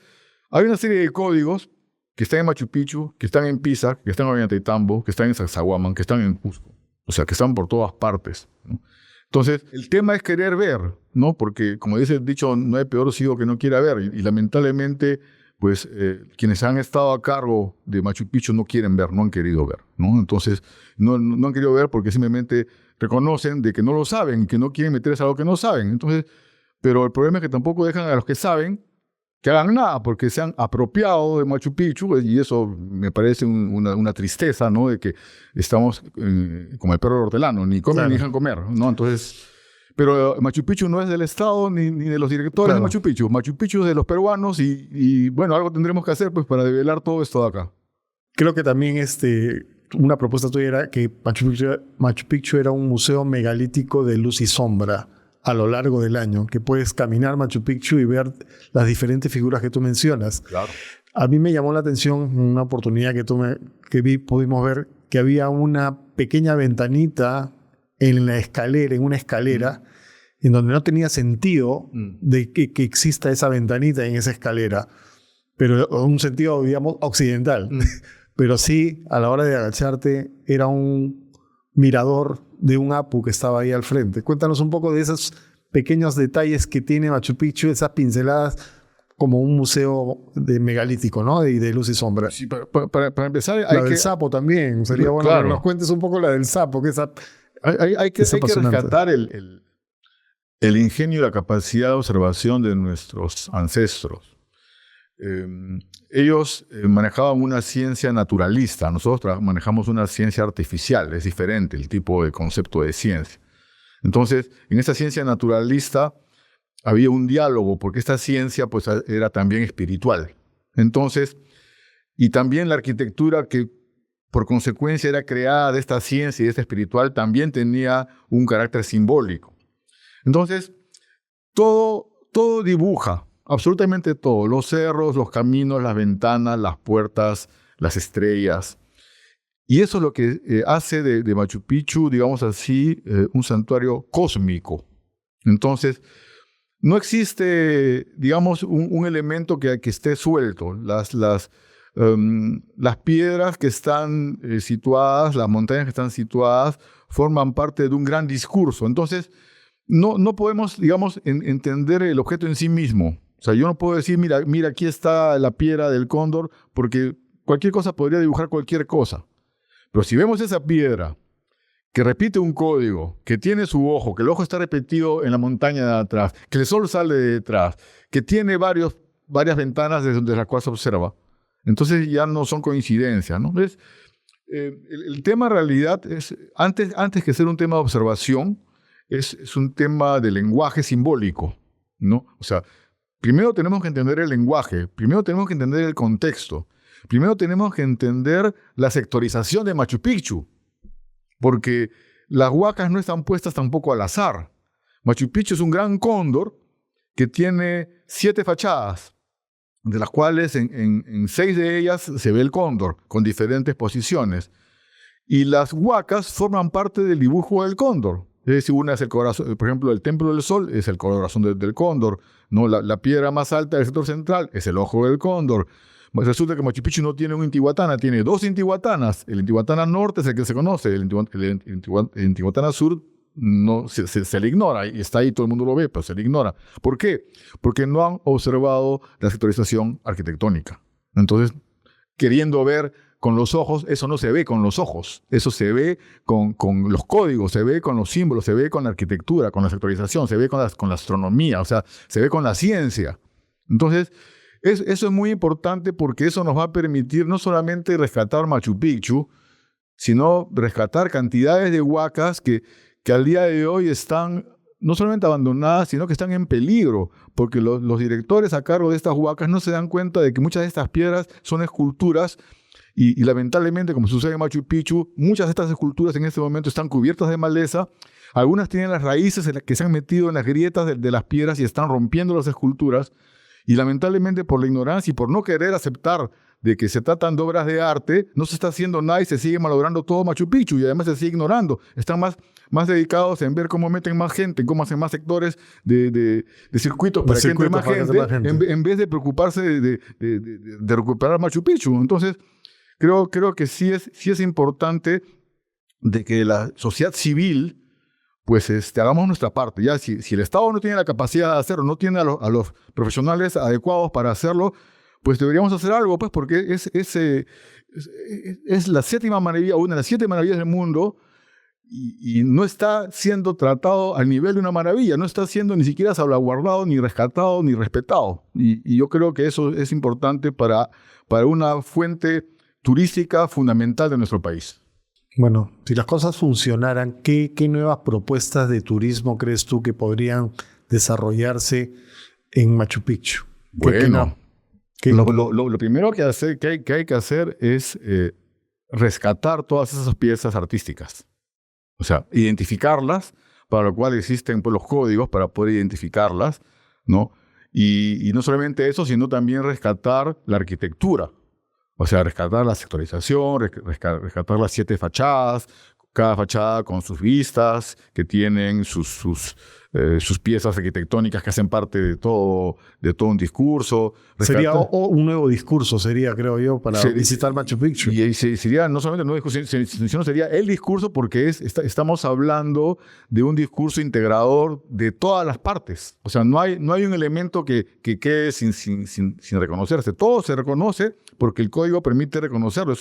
hay una serie de códigos que están en Machu Picchu, que están en Pisa, que están en Ollantaytambo, que están en Sacsayhuamán, que están en Cusco. O sea, que están por todas partes, ¿no? Entonces, el tema es querer ver, ¿no? Porque, como dice el dicho, no hay peor ciego que no quiera ver. Y lamentablemente, pues quienes han estado a cargo de Machu Picchu no quieren ver, no han querido ver, ¿no? Entonces, no han querido ver porque simplemente reconocen de que no lo saben y que no quieren meterse a algo que no saben. Entonces, pero el problema es que tampoco dejan a los que saben que hagan nada porque se han apropiado de Machu Picchu y eso me parece una tristeza, ¿no? De que estamos como el perro hortelano, ni comen claro, ni dejan comer, ¿no? Entonces... Pero Machu Picchu no es del Estado ni de los directores claro, de Machu Picchu. Machu Picchu es de los peruanos y bueno, algo tendremos que hacer pues para develar todo esto de acá. Creo que también una propuesta tuya era que Machu Picchu era un museo megalítico de luz y sombra a lo largo del año, que puedes caminar Machu Picchu y ver las diferentes figuras que tú mencionas. Claro. A mí me llamó la atención una oportunidad pudimos ver que había una pequeña ventanita en una escalera, en donde no tenía sentido de que exista esa ventanita en esa escalera, pero en un sentido, digamos, occidental. Pero sí, a la hora de agacharte, era un mirador de un apu que estaba ahí al frente. Cuéntanos un poco de esos pequeños detalles que tiene Machu Picchu, esas pinceladas, como un museo megalítico, ¿no? Y de luz y sombra. Sí, para empezar... La del sapo también. Sería bueno claro, que nos cuentes un poco la del sapo, que esa... Hay que rescatar el ingenio y la capacidad de observación de nuestros ancestros. Ellos manejaban una ciencia naturalista, nosotros manejamos una ciencia artificial, es diferente el tipo de concepto de ciencia. Entonces, en esa ciencia naturalista había un diálogo, porque esta ciencia pues, era también espiritual. Entonces, y también la arquitectura que por consecuencia era creada de esta ciencia y de esta espiritual, también tenía un carácter simbólico. Entonces, todo dibuja, absolutamente todo, los cerros, los caminos, las ventanas, las puertas, las estrellas. Y eso es lo que hace de Machu Picchu, digamos así, un santuario cósmico. Entonces, no existe, digamos, un elemento que esté suelto. Las piedras que están situadas, las montañas que están situadas, forman parte de un gran discurso. Entonces, no podemos, digamos, entender el objeto en sí mismo. O sea, yo no puedo decir, mira, aquí está la piedra del cóndor, porque cualquier cosa podría dibujar cualquier cosa. Pero si vemos esa piedra que repite un código, que tiene su ojo, que el ojo está repetido en la montaña de atrás, que el sol sale de detrás, que tiene varias ventanas desde las cuales se observa, entonces ya no son coincidencias, ¿no? Entonces, el tema en realidad es, antes que ser un tema de observación, es un tema de lenguaje simbólico, ¿no? O sea, primero tenemos que entender el lenguaje, primero tenemos que entender el contexto, primero tenemos que entender la sectorización de Machu Picchu, porque las huacas no están puestas tampoco al azar. Machu Picchu es un gran cóndor que tiene 7 fachadas. de las cuales en 6 de ellas se ve el cóndor, con diferentes posiciones. Y las huacas forman parte del dibujo del cóndor. Es decir, una es el corazón, por ejemplo, el Templo del Sol es el corazón del cóndor, ¿no? La piedra más alta del sector central es el ojo del cóndor. Resulta que Machu Picchu no tiene un Intihuatana, tiene 2 Intihuatanas. El Intihuatana norte es el que se conoce, el Intihuatana sur no, se le ignora, y está ahí, todo el mundo lo ve, pero se le ignora. ¿Por qué? Porque no han observado la sectorización arquitectónica. Entonces, queriendo ver con los ojos, eso no se ve con los ojos, eso se ve con los códigos, se ve con los símbolos, se ve con la arquitectura, con la sectorización, se ve con la astronomía, o sea, se ve con la ciencia. Entonces, eso es muy importante porque eso nos va a permitir no solamente rescatar Machu Picchu, sino rescatar cantidades de huacas que al día de hoy están no solamente abandonadas, sino que están en peligro, porque los directores a cargo de estas huacas no se dan cuenta de que muchas de estas piedras son esculturas y lamentablemente, como sucede en Machu Picchu, muchas de estas esculturas en este momento están cubiertas de maleza, algunas tienen las raíces que se han metido en las grietas de las piedras y están rompiendo las esculturas, y lamentablemente por la ignorancia y por no querer aceptar de que se tratan de obras de arte, no se está haciendo nada y se sigue malogrando todo Machu Picchu y además se sigue ignorando. Están más dedicados en ver cómo meten más gente, cómo hacen más sectores de circuitos para que entre más gente, en vez de preocuparse de recuperar Machu Picchu. Entonces, creo que sí es importante de que la sociedad civil pues hagamos nuestra parte. Ya si el Estado no tiene la capacidad de hacerlo, no tiene a los profesionales adecuados para hacerlo, pues deberíamos hacer algo, pues, porque es la 7ª maravilla, una de las 7 maravillas del mundo, y no está siendo tratado al nivel de una maravilla, no está siendo ni siquiera salvaguardado, ni rescatado, ni respetado. Y yo creo que eso es importante para una fuente turística fundamental de nuestro país. Bueno, si las cosas funcionaran, ¿qué nuevas propuestas de turismo crees tú que podrían desarrollarse en Machu Picchu? Bueno, lo primero que hay que hacer es rescatar todas esas piezas artísticas. O sea, identificarlas, para lo cual existen pues, los códigos para poder identificarlas, ¿no? Y no solamente eso, sino también rescatar la arquitectura. O sea, rescatar la sectorización, rescatar las 7 fachadas, cada fachada con sus vistas, que tienen sus piezas arquitectónicas que hacen parte de todo un discurso. Sería un nuevo discurso, creo yo, para visitar Machu Picchu. Y sería no solamente un nuevo discurso, sino sería el discurso porque estamos hablando de un discurso integrador de todas las partes. O sea, no hay un elemento que quede sin reconocerse. Todo se reconoce porque el código permite reconocerlo.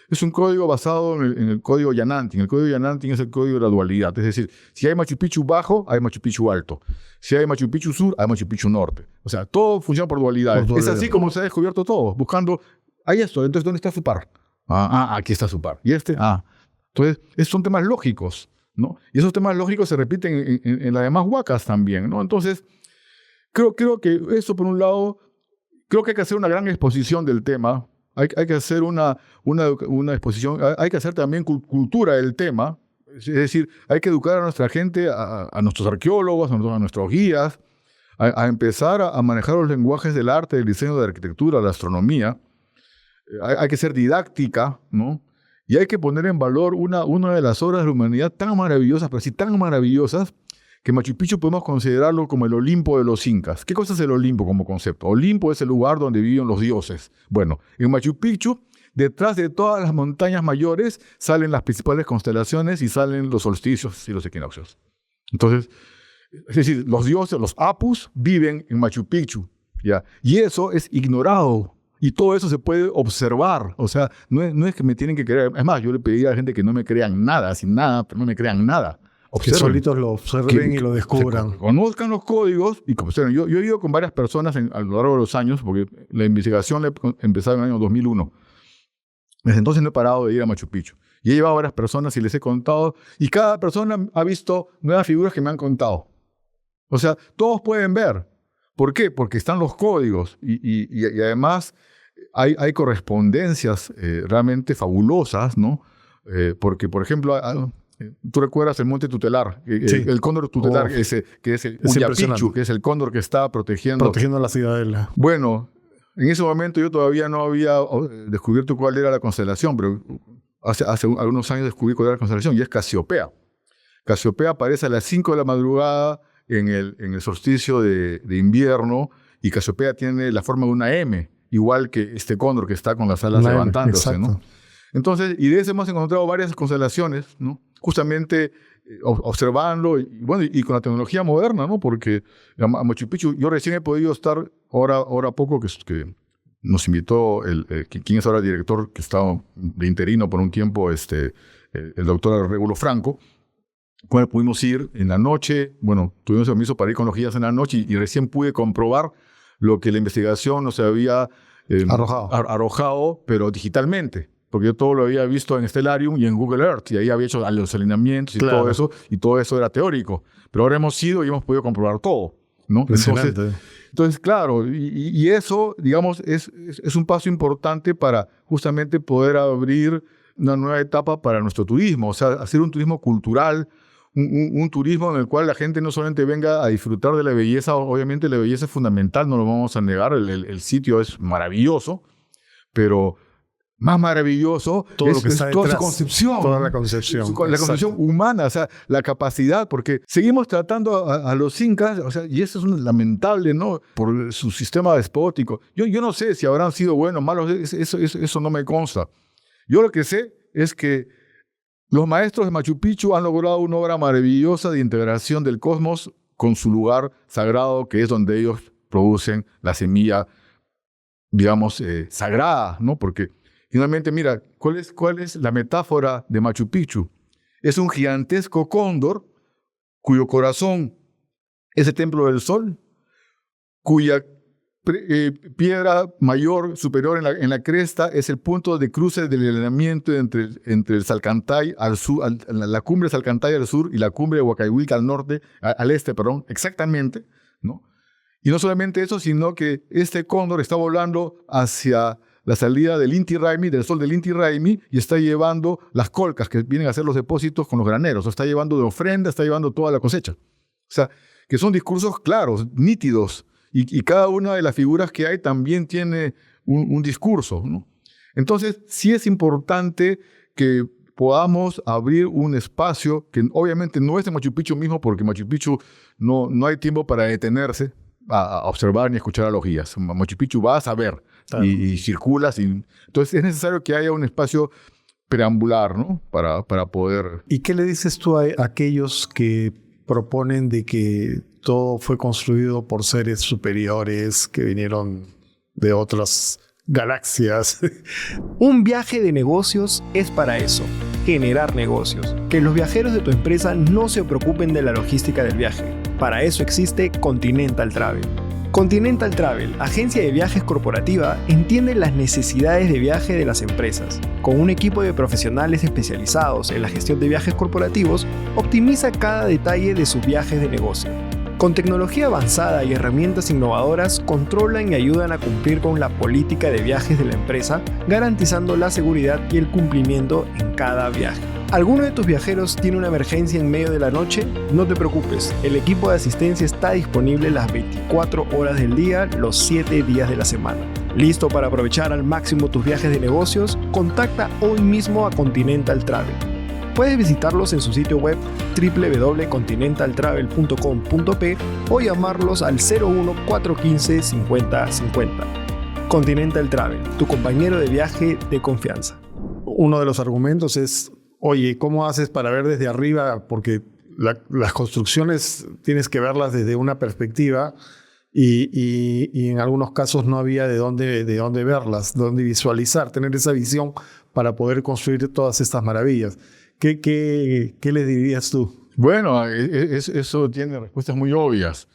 Es un código basado en el código Yanantin. El código Yanantin es el código de la dualidad. Es decir, si hay Machu Picchu bajo, hay Machu Picchu alto. Si hay Machu Picchu sur, hay Machu Picchu norte. O sea, todo funciona por dualidad. Es así como se ha descubierto todo, buscando, hay esto, entonces ¿dónde está su par? Aquí está su par. ¿Y este? Entonces, son temas lógicos, ¿no? Y esos temas lógicos se repiten en las demás huacas también, ¿no? Entonces, creo que eso por un lado, creo que hay que hacer una gran exposición del tema. Hay que hacer una exposición, hay que hacer también cultura del tema, es decir, hay que educar a nuestra gente, a nuestros arqueólogos, a nuestros guías, a empezar a manejar los lenguajes del arte, del diseño, de la arquitectura, de la astronomía. Hay que ser didáctica, ¿no? Y hay que poner en valor una de las obras de la humanidad tan maravillosas, pero sí tan maravillosas, que Machu Picchu podemos considerarlo como el Olimpo de los incas. ¿Qué cosa es el Olimpo como concepto? Olimpo es el lugar donde viven los dioses. Bueno, en Machu Picchu, detrás de todas las montañas mayores, salen las principales constelaciones y salen los solsticios y los equinoccios. Entonces, es decir, los dioses, los apus, viven en Machu Picchu, ¿ya? Y eso es ignorado. Y todo eso se puede observar. O sea, no es que me tienen que creer. Es más, yo le pedí a la gente que no me crean nada, sin nada, pero no me crean nada. Que solitos lo observen y lo descubran. Conozcan los códigos y observen. Yo he ido con varias personas a lo largo de los años, porque la investigación la empezó en el año 2001. Desde entonces no he parado de ir a Machu Picchu. Y he llevado a varias personas y les he contado, y cada persona ha visto nuevas figuras que me han contado. O sea, todos pueden ver. ¿Por qué? Porque están los códigos y además hay correspondencias realmente fabulosas, ¿no? Porque, por ejemplo, tú recuerdas el monte tutelar, sí. el cóndor tutelar, que es el Huayna Picchu, que es el cóndor que está protegiendo la ciudadela. Bueno, En ese momento yo todavía no había descubierto cuál era la constelación, pero hace algunos años descubrí cuál era la constelación, y es Casiopea. Casiopea aparece a las 5 de la madrugada en el solsticio de invierno, y Casiopea tiene la forma de una M, igual que este cóndor que está con las alas levantándose, ¿no? Entonces, y de eso hemos encontrado varias constelaciones, ¿no? Justamente observando, y con la tecnología moderna, ¿no? Porque a Machu Picchu, yo recién he podido estar, ahora poco, que nos invitó, quien es ahora el director, que estaba de interino por un tiempo, el doctor Regulo Franco, con él pudimos ir en la noche, tuvimos permiso para ir con los guías en la noche, y recién pude comprobar lo que la investigación nos había arrojado, pero digitalmente. Porque yo todo lo había visto en Stellarium y en Google Earth, y ahí había hecho los alineamientos y todo eso era teórico. Pero ahora hemos ido y hemos podido comprobar todo, ¿no? Entonces, claro, y eso, digamos, es un paso importante para justamente poder abrir una nueva etapa para nuestro turismo, o sea, hacer un turismo cultural, un turismo en el cual la gente no solamente venga a disfrutar de la belleza, obviamente la belleza es fundamental, no lo vamos a negar, el sitio es maravilloso, pero más maravilloso todo lo que está toda detrás, su concepción. Toda la concepción. La concepción humana, o sea, la capacidad, porque seguimos tratando a los incas, o sea, y eso es lamentable, ¿no? Por su sistema despótico. Yo no sé si habrán sido buenos o malos, eso no me consta. Yo lo que sé es que los maestros de Machu Picchu han logrado una obra maravillosa de integración del cosmos con su lugar sagrado, que es donde ellos producen la semilla, digamos, sagrada, ¿no? Porque finalmente, mira, ¿cuál es la metáfora de Machu Picchu? Es un gigantesco cóndor cuyo corazón es el templo del sol, cuya piedra mayor, superior en la cresta, es el punto de cruce del alineamiento entre el Salcantay al sur, la cumbre de Salcantay al sur y la cumbre de Huacaylilca al este, exactamente, ¿no? Y no solamente eso, sino que este cóndor está volando hacia la salida del sol del Inti Raymi, y está llevando las colcas que vienen a ser los depósitos con los graneros, o está llevando de ofrenda, está llevando toda la cosecha. O sea, que son discursos claros, nítidos, y cada una de las figuras que hay también tiene un discurso, ¿no? Entonces, sí es importante que podamos abrir un espacio que obviamente no es en Machu Picchu mismo, porque en Machu Picchu no hay tiempo para detenerse a observar ni escuchar a los guías. En Machu Picchu vas a ver y circulas. Entonces es necesario que haya un espacio preambular, ¿no? Para poder... ¿Y qué le dices tú a aquellos que proponen de que todo fue construido por seres superiores que vinieron de otras galaxias? Un viaje de negocios es para eso, generar negocios. Que los viajeros de tu empresa no se preocupen de la logística del viaje. Para eso existe Continental Travel. Continental Travel, agencia de viajes corporativa, entiende las necesidades de viaje de las empresas. Con un equipo de profesionales especializados en la gestión de viajes corporativos, optimiza cada detalle de sus viajes de negocio. Con tecnología avanzada y herramientas innovadoras, controlan y ayudan a cumplir con la política de viajes de la empresa, garantizando la seguridad y el cumplimiento en cada viaje. ¿Alguno de tus viajeros tiene una emergencia en medio de la noche? No te preocupes, el equipo de asistencia está disponible las 24 horas del día, los 7 días de la semana. ¿Listo para aprovechar al máximo tus viajes de negocios? Contacta hoy mismo a Continental Travel. Puedes visitarlos en su sitio web www.continentaltravel.com.p o llamarlos al 01-415 5050. Continental Travel, tu compañero de viaje de confianza. Uno de los argumentos es: oye, ¿cómo haces para ver desde arriba? Porque las construcciones tienes que verlas desde una perspectiva y en algunos casos no había de dónde verlas, de dónde visualizar, tener esa visión para poder construir todas estas maravillas. ¿Qué les dirías tú? Bueno, eso tiene respuestas muy obvias.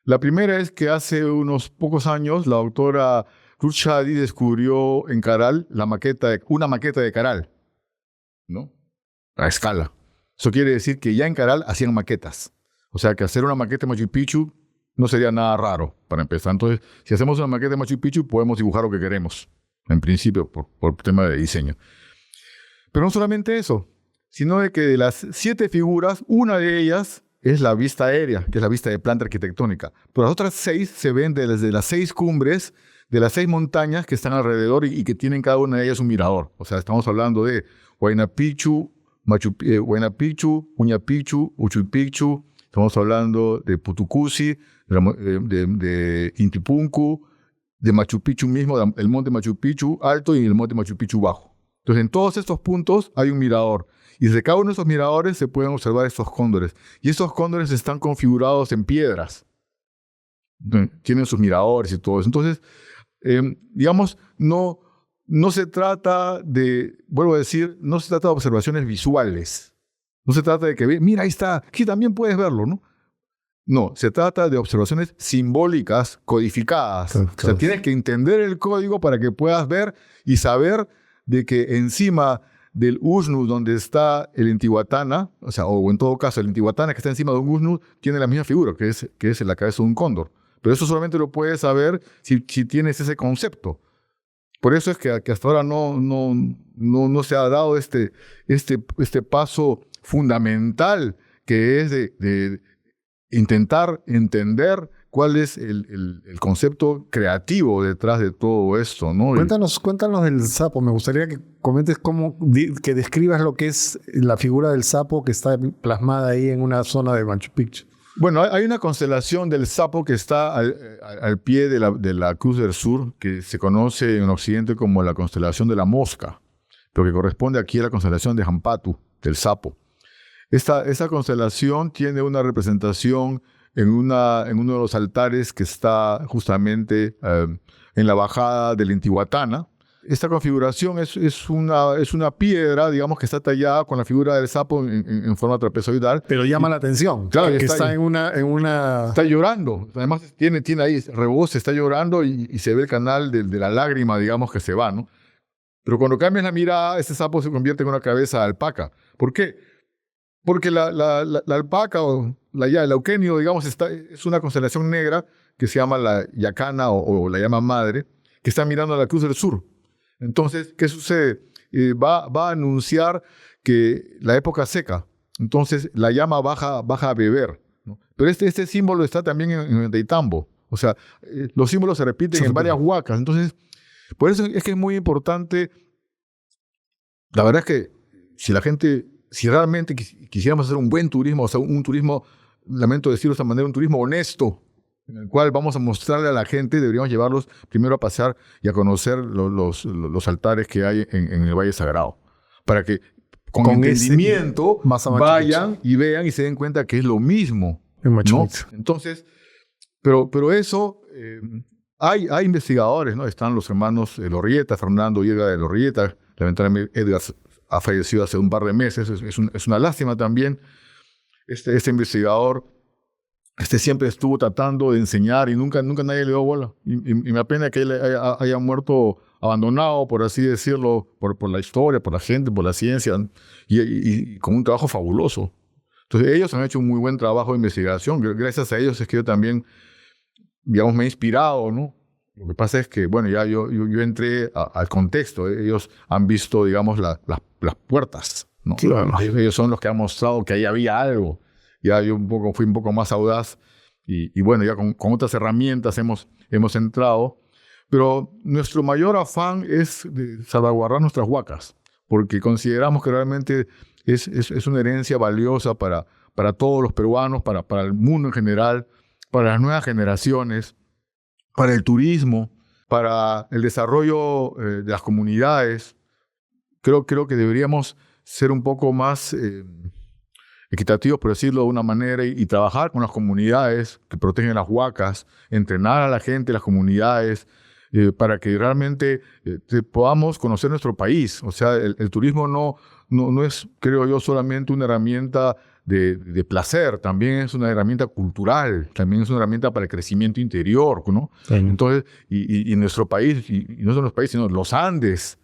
La primera es que hace unos pocos años la doctora Ruth Shadi descubrió en Caral una maqueta de Caral, ¿no? A escala. Eso quiere decir que ya en Caral hacían maquetas. O sea, que hacer una maqueta de Machu Picchu no sería nada raro, para empezar. Entonces, si hacemos una maqueta de Machu Picchu, podemos dibujar lo que queremos, en principio, por tema de diseño. Pero no solamente eso, sino de que de las 7 figuras, una de ellas es la vista aérea, que es la vista de planta arquitectónica. Pero las otras 6 se ven desde las 6 cumbres de las 6 montañas que están alrededor y que tienen cada una de ellas un mirador. O sea, estamos hablando de Huayna Picchu, Uña Picchu, Uchuy Picchu, estamos hablando de Putucusi, de Intipunku, de Machu Picchu mismo, el monte Machu Picchu alto y el monte Machu Picchu bajo. Entonces, en todos estos puntos hay un mirador. Y desde cada uno de esos miradores se pueden observar estos cóndores. Y estos cóndores están configurados en piedras. Tienen sus miradores y todo eso. Entonces, digamos, no se trata de, vuelvo a decir, no se trata de observaciones visuales. No se trata de que, mira, ahí está, aquí también puedes verlo, ¿no? No, se trata de observaciones simbólicas codificadas. Claro. O sea, tienes que entender el código para que puedas ver y saber de que encima del Uxnu donde está el Intihuatana, o sea, o en todo caso el Intihuatana que está encima de un Uxnu tiene la misma figura, que es la cabeza de un cóndor. Pero eso solamente lo puedes saber si tienes ese concepto. Por eso es que hasta ahora no se ha dado este paso fundamental que es de intentar entender cuál es el concepto creativo detrás de todo esto, ¿no? Cuéntanos del sapo. Me gustaría que comentes que describas lo que es la figura del sapo que está plasmada ahí en una zona de Machu Picchu. Bueno, hay una constelación del sapo que está al pie de la Cruz del Sur, que se conoce en Occidente como la constelación de la mosca, pero que corresponde aquí a la constelación de Hampatu, del sapo. Esta constelación tiene una representación en uno de los altares que está justamente en la bajada del Intihuatana. Esta configuración es una piedra, digamos, que está tallada con la figura del sapo en forma trapezoidal. Pero llama la atención. Claro, que está en una... Está llorando. Además, tiene ahí reboce, está llorando y se ve el canal de la lágrima, digamos, que se va, ¿no? Pero cuando cambias la mirada, este sapo se convierte en una cabeza de alpaca. ¿Por qué? Porque la alpaca o el auquenio, digamos, es una constelación negra que se llama la Yacana o la llama madre, que está mirando a la Cruz del Sur. Entonces, ¿qué sucede? Va a anunciar que la época seca. Entonces, la llama baja a beber, ¿no? Pero este símbolo está también en Ollantaytambo. O sea, los símbolos se repiten en varias huacas. Entonces, por eso es que es muy importante. La verdad es que si realmente quisiéramos hacer un buen turismo, o sea, un turismo, lamento decirlo de esta manera, un turismo honesto, en el cual vamos a mostrarle a la gente, deberíamos llevarlos primero a pasear y a conocer los altares que hay en el Valle Sagrado, para que con entendimiento vayan y vean y se den cuenta que es lo mismo, ¿no? Entonces, pero eso, hay investigadores, ¿no? Están los hermanos Elorrieta, Fernando y Edgar Elorrieta. Lamentablemente Edgar ha fallecido hace un par de meses, es una lástima también. Este investigador siempre estuvo tratando de enseñar y nunca nadie le dio bola. Y me apena que él haya muerto abandonado, por así decirlo, por la historia, por la gente, por la ciencia, y con un trabajo fabuloso. Entonces ellos han hecho un muy buen trabajo de investigación. Gracias a ellos es que yo también, digamos, me he inspirado, ¿no? Lo que pasa es que, bueno, ya yo entré al contexto. Ellos han visto, digamos, las puertas, ¿no? Claro. Ellos son los que han mostrado que ahí había algo. Ya yo fui un poco más audaz y bueno, ya con otras herramientas hemos entrado. Pero nuestro mayor afán es de salvaguardar nuestras huacas, porque consideramos que realmente es una herencia valiosa para todos los peruanos, para el mundo en general, para las nuevas generaciones, para el turismo, para el desarrollo de las comunidades. Creo que deberíamos ser un poco más equitativos, por decirlo de una manera, y trabajar con las comunidades que protegen las huacas, entrenar a la gente, las comunidades, para que realmente podamos conocer nuestro país. O sea, el turismo no es, creo yo, solamente una herramienta de placer, también es una herramienta cultural, también es una herramienta para el crecimiento interior, ¿no? Sí. Entonces, y nuestro país, y no solo los países, sino los Andes,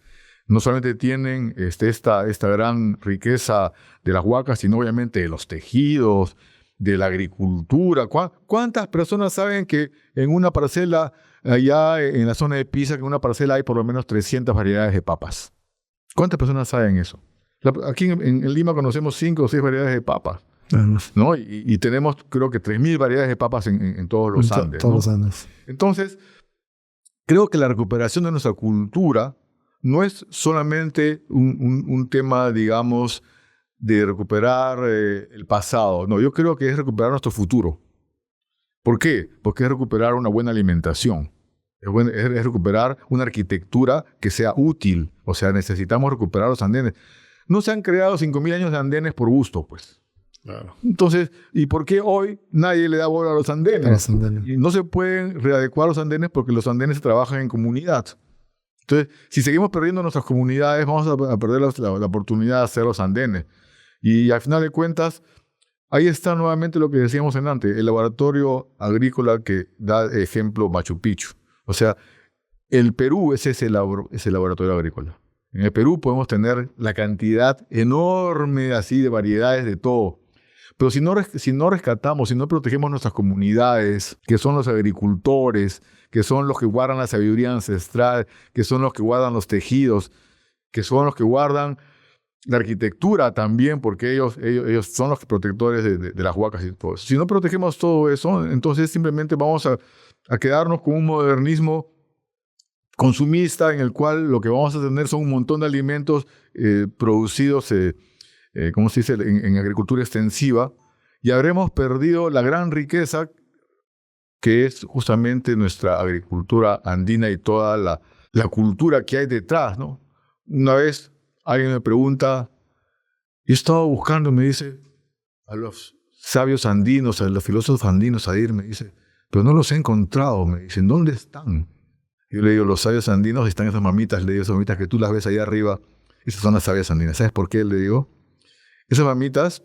no solamente tienen esta gran riqueza de las huacas, sino obviamente de los tejidos, de la agricultura. ¿Cuántas personas saben que en una parcela, allá en la zona de Pisa, que en una parcela hay por lo menos 300 variedades de papas? ¿Cuántas personas saben eso? Aquí en Lima conocemos 5 o 6 variedades de papas, ¿no? Y tenemos, creo que 3.000 variedades de papas en todos los Andes. Todos los Andes. Entonces, creo que la recuperación de nuestra cultura no es solamente un tema, digamos, de recuperar el pasado. No, yo creo que es recuperar nuestro futuro. ¿Por qué? Porque es recuperar una buena alimentación. Es recuperar una arquitectura que sea útil. O sea, necesitamos recuperar los andenes. No se han creado 5.000 años de andenes por gusto, pues. Claro. Entonces, ¿y por qué hoy nadie le da bola a los andenes? A los andenes. Y no se pueden readecuar los andenes porque los andenes se trabajan en comunidad. Entonces, si seguimos perdiendo nuestras comunidades, vamos a perder la oportunidad de hacer los andenes. Y al final de cuentas, ahí está nuevamente lo que decíamos antes, el laboratorio agrícola que da ejemplo Machu Picchu. O sea, el Perú es ese laboratorio agrícola. En el Perú podemos tener la cantidad enorme así de variedades de todo. Pero si no rescatamos, si no protegemos nuestras comunidades, que son los agricultores, que son los que guardan la sabiduría ancestral, que son los que guardan los tejidos, que son los que guardan la arquitectura también, porque ellos son los protectores de las huacas y todo eso. Si no protegemos todo eso, entonces simplemente vamos a quedarnos con un modernismo consumista en el cual lo que vamos a tener son un montón de alimentos producidos, ¿cómo se dice?, en agricultura extensiva, y habremos perdido la gran riqueza que es justamente nuestra agricultura andina y toda la cultura que hay detrás, ¿no? Una vez alguien me pregunta, yo he estado buscando, me dice, a los sabios andinos, a los filósofos andinos, me dice, pero no los he encontrado, me dicen, ¿dónde están? Yo le digo, los sabios andinos están esas mamitas, le digo, esas mamitas que tú las ves allá arriba, esas son las sabias andinas. ¿Sabes por qué? Le digo, esas mamitas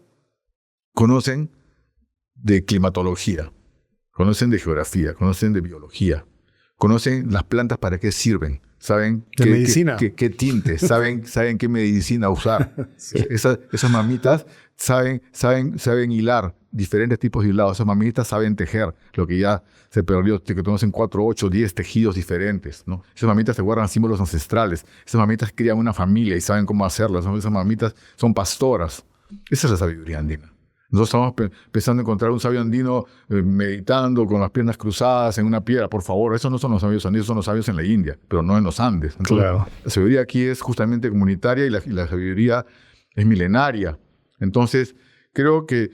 conocen de climatología, conocen de geografía, conocen de biología, conocen las plantas para qué sirven, saben qué tintes, saben qué medicina usar. Sí. Esas mamitas saben hilar diferentes tipos de hilados. Esas mamitas saben tejer, lo que ya se perdió, que conocen 4, 8, 10 tejidos diferentes, ¿no? Esas mamitas te guardan símbolos ancestrales. Esas mamitas crían una familia y saben cómo hacerlo. Esas mamitas son pastoras. Esa es la sabiduría andina. Nosotros estamos empezando a encontrar un sabio andino meditando con las piernas cruzadas en una piedra. Por favor, esos no son los sabios andinos, son los sabios en la India, pero no en los Andes. Entonces, claro. La sabiduría aquí es justamente comunitaria y la sabiduría es milenaria. Entonces, creo que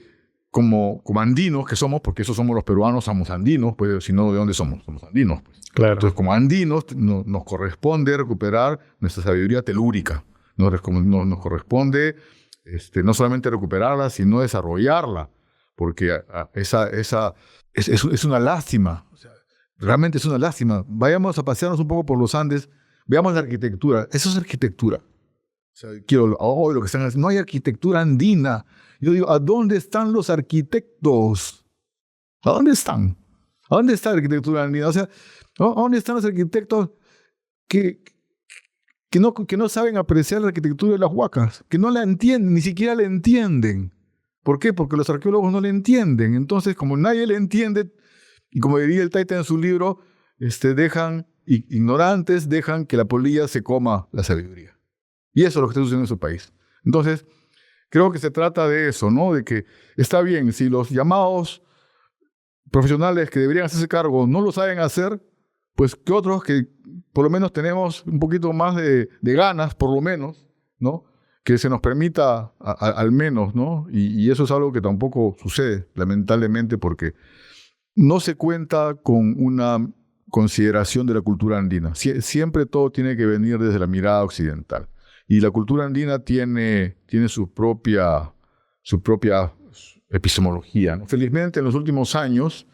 como andinos que somos, porque esos somos los peruanos, somos andinos, pues si no, ¿de dónde somos? Somos andinos. Pues. Claro. Entonces, como andinos, nos corresponde recuperar nuestra sabiduría telúrica. Nos corresponde no solamente recuperarla, sino desarrollarla, porque es una lástima. O sea, realmente es una lástima. Vayamos a pasearnos un poco por los Andes, veamos la arquitectura. Eso es arquitectura. O sea, lo que están haciendo. No hay arquitectura andina. Yo digo, ¿a dónde están los arquitectos? ¿A dónde están? ¿A dónde está la arquitectura andina? O sea, ¿a dónde están los arquitectos que no saben apreciar la arquitectura de las huacas? Que no la entienden, ni siquiera la entienden. ¿Por qué? Porque los arqueólogos no la entienden. Entonces, como nadie la entiende, y como diría el Taita en su libro, ignorantes dejan que la polilla se coma la sabiduría. Y eso es lo que está sucediendo en su país. Entonces, creo que se trata de eso, ¿no? De que está bien, si los llamados profesionales que deberían hacerse cargo no lo saben hacer, pues que otros que por lo menos tenemos un poquito más de ganas, por lo menos, ¿no? Que se nos permita al menos, ¿no? Y eso es algo que tampoco sucede, lamentablemente, porque no se cuenta con una consideración de la cultura andina. Siempre todo tiene que venir desde la mirada occidental. Y la cultura andina tiene su propia epistemología, ¿no? Felizmente, en los últimos años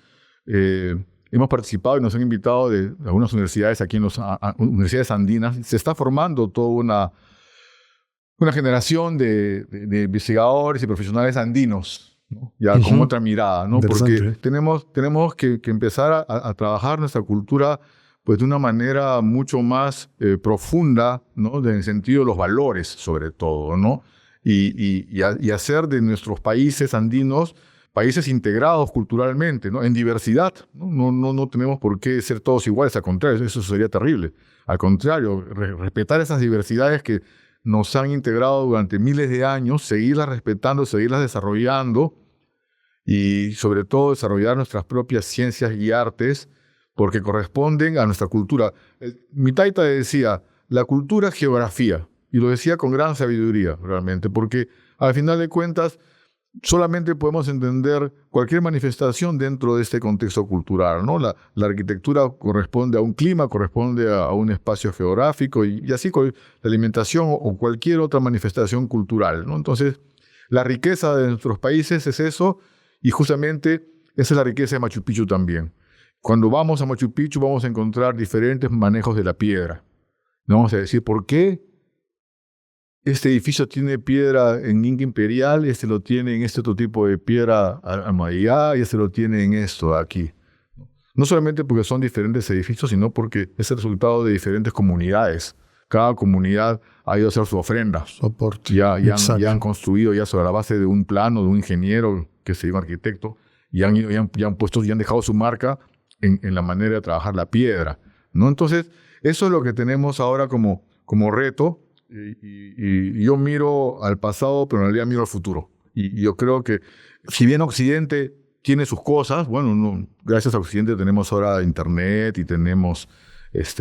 hemos participado y nos han invitado de algunas universidades aquí en las universidades andinas. Se está formando toda una generación de investigadores y profesionales andinos, ¿no? Ya con otra mirada, ¿no? Porque tenemos que empezar a trabajar nuestra cultura pues de una manera mucho más profunda, ¿no? En el sentido de los valores, sobre todo, ¿no? Y hacer de nuestros países andinos países integrados culturalmente, ¿no? En diversidad, ¿no? No tenemos por qué ser todos iguales, al contrario, eso sería terrible. Al contrario, respetar esas diversidades que nos han integrado durante miles de años, seguirlas respetando, seguirlas desarrollando y sobre todo desarrollar nuestras propias ciencias y artes porque corresponden a nuestra cultura. Mi taita decía, la cultura es geografía, y lo decía con gran sabiduría realmente, porque al final de cuentas solamente podemos entender cualquier manifestación dentro de este contexto cultural, ¿no? La arquitectura corresponde a un clima, corresponde a un espacio geográfico y así con la alimentación o cualquier otra manifestación cultural, ¿no? Entonces, la riqueza de nuestros países es eso y justamente esa es la riqueza de Machu Picchu también. Cuando vamos a Machu Picchu vamos a encontrar diferentes manejos de la piedra. No vamos a decir, ¿por qué este edificio tiene piedra en Inca Imperial, este lo tiene en este otro tipo de piedra almohadillada y este lo tiene en esto aquí? No solamente porque son diferentes edificios, sino porque es el resultado de diferentes comunidades. Cada comunidad ha ido a hacer su ofrenda. Soporte. Ya han construido ya sobre la base de un plano, de un ingeniero, que se llama arquitecto, y han han dejado su marca en la manera de trabajar la piedra, ¿no? Entonces, eso es lo que tenemos ahora como reto. Y yo miro al pasado, pero en realidad miro al futuro. Y yo creo que, si bien Occidente tiene sus cosas, bueno, gracias a Occidente tenemos ahora Internet y tenemos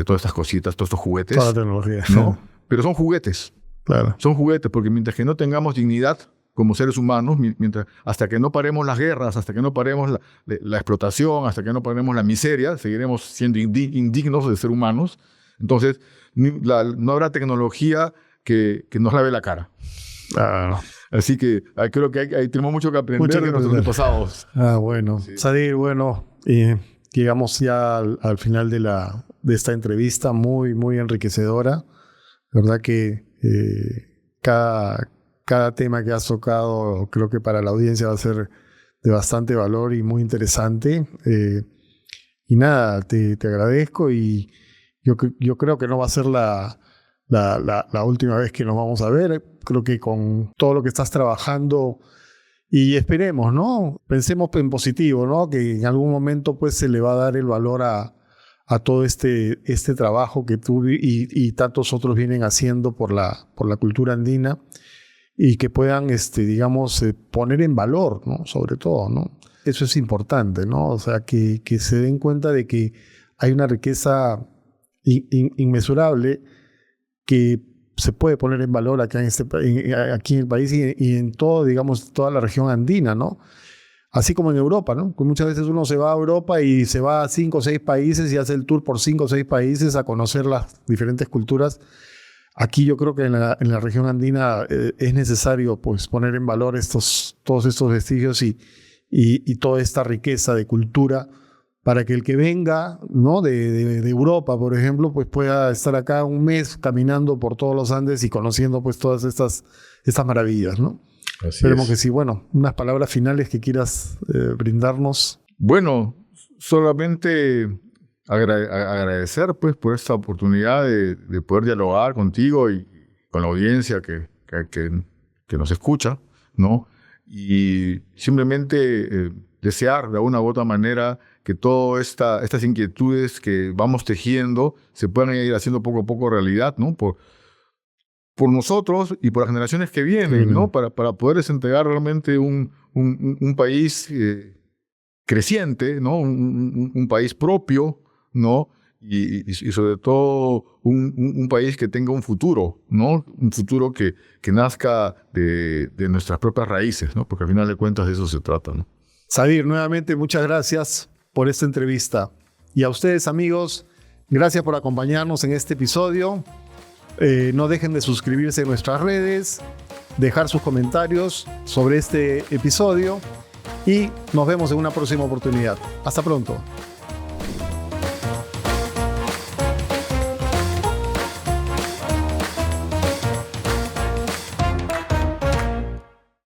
todas estas cositas, todos estos juguetes. Toda la tecnología. ¿No? Pero son juguetes. Claro. Son juguetes, porque mientras que no tengamos dignidad como seres humanos, hasta que no paremos las guerras, hasta que no paremos la explotación, hasta que no paremos la miseria, seguiremos siendo indignos de ser humanos. Entonces, no habrá tecnología que nos lave la cara. Así que creo que tenemos mucho que aprender de nuestros antepasados. Bueno. Sí. Sadir, bueno, llegamos ya al final de esta entrevista, muy, muy enriquecedora. La verdad que cada tema que has tocado creo que para la audiencia va a ser de bastante valor y muy interesante. Y nada, te agradezco y yo creo que no va a ser la última vez que nos vamos a ver. Creo que con todo lo que estás trabajando y esperemos, ¿no? Pensemos en positivo, ¿no? Que en algún momento pues se le va a dar el valor a todo este trabajo que tú y tantos otros vienen haciendo por la cultura andina y que puedan, digamos, poner en valor, ¿no? Sobre todo, ¿no? Eso es importante, ¿no? O sea, que se den cuenta de que hay una riqueza inmesurable que se puede poner en valor acá aquí en el país y en todo, digamos, toda la región andina, ¿no? Así como en Europa, ¿no? Que muchas veces uno se va a Europa y se va a 5 o 6 países y hace el tour por 5 o 6 países a conocer las diferentes culturas. Aquí yo creo que en la región andina es necesario pues, poner en valor todos estos vestigios y toda esta riqueza de cultura para que el que venga, ¿no? de Europa, por ejemplo, pues pueda estar acá un mes caminando por todos los Andes y conociendo pues todas estas maravillas, ¿no? Esperemos que sí. Bueno, unas palabras finales que quieras brindarnos. Bueno, solamente agradecer pues por esta oportunidad de poder dialogar contigo y con la audiencia que nos escucha, ¿no? Y simplemente desear de una u otra manera que todas estas inquietudes que vamos tejiendo se puedan ir haciendo poco a poco realidad, ¿no? Por nosotros y por las generaciones que vienen, ¿no? Para poderles entregar realmente un país creciente, ¿no? Un país propio, ¿no? Y sobre todo un país que tenga un futuro, ¿no? Un futuro que nazca de nuestras propias raíces, ¿no? Porque al final de cuentas de eso se trata, ¿no? Sadir, nuevamente muchas gracias por esta entrevista. Y a ustedes, amigos, gracias por acompañarnos en este episodio. No dejen de suscribirse en nuestras redes, dejar sus comentarios sobre este episodio y nos vemos en una próxima oportunidad. Hasta pronto.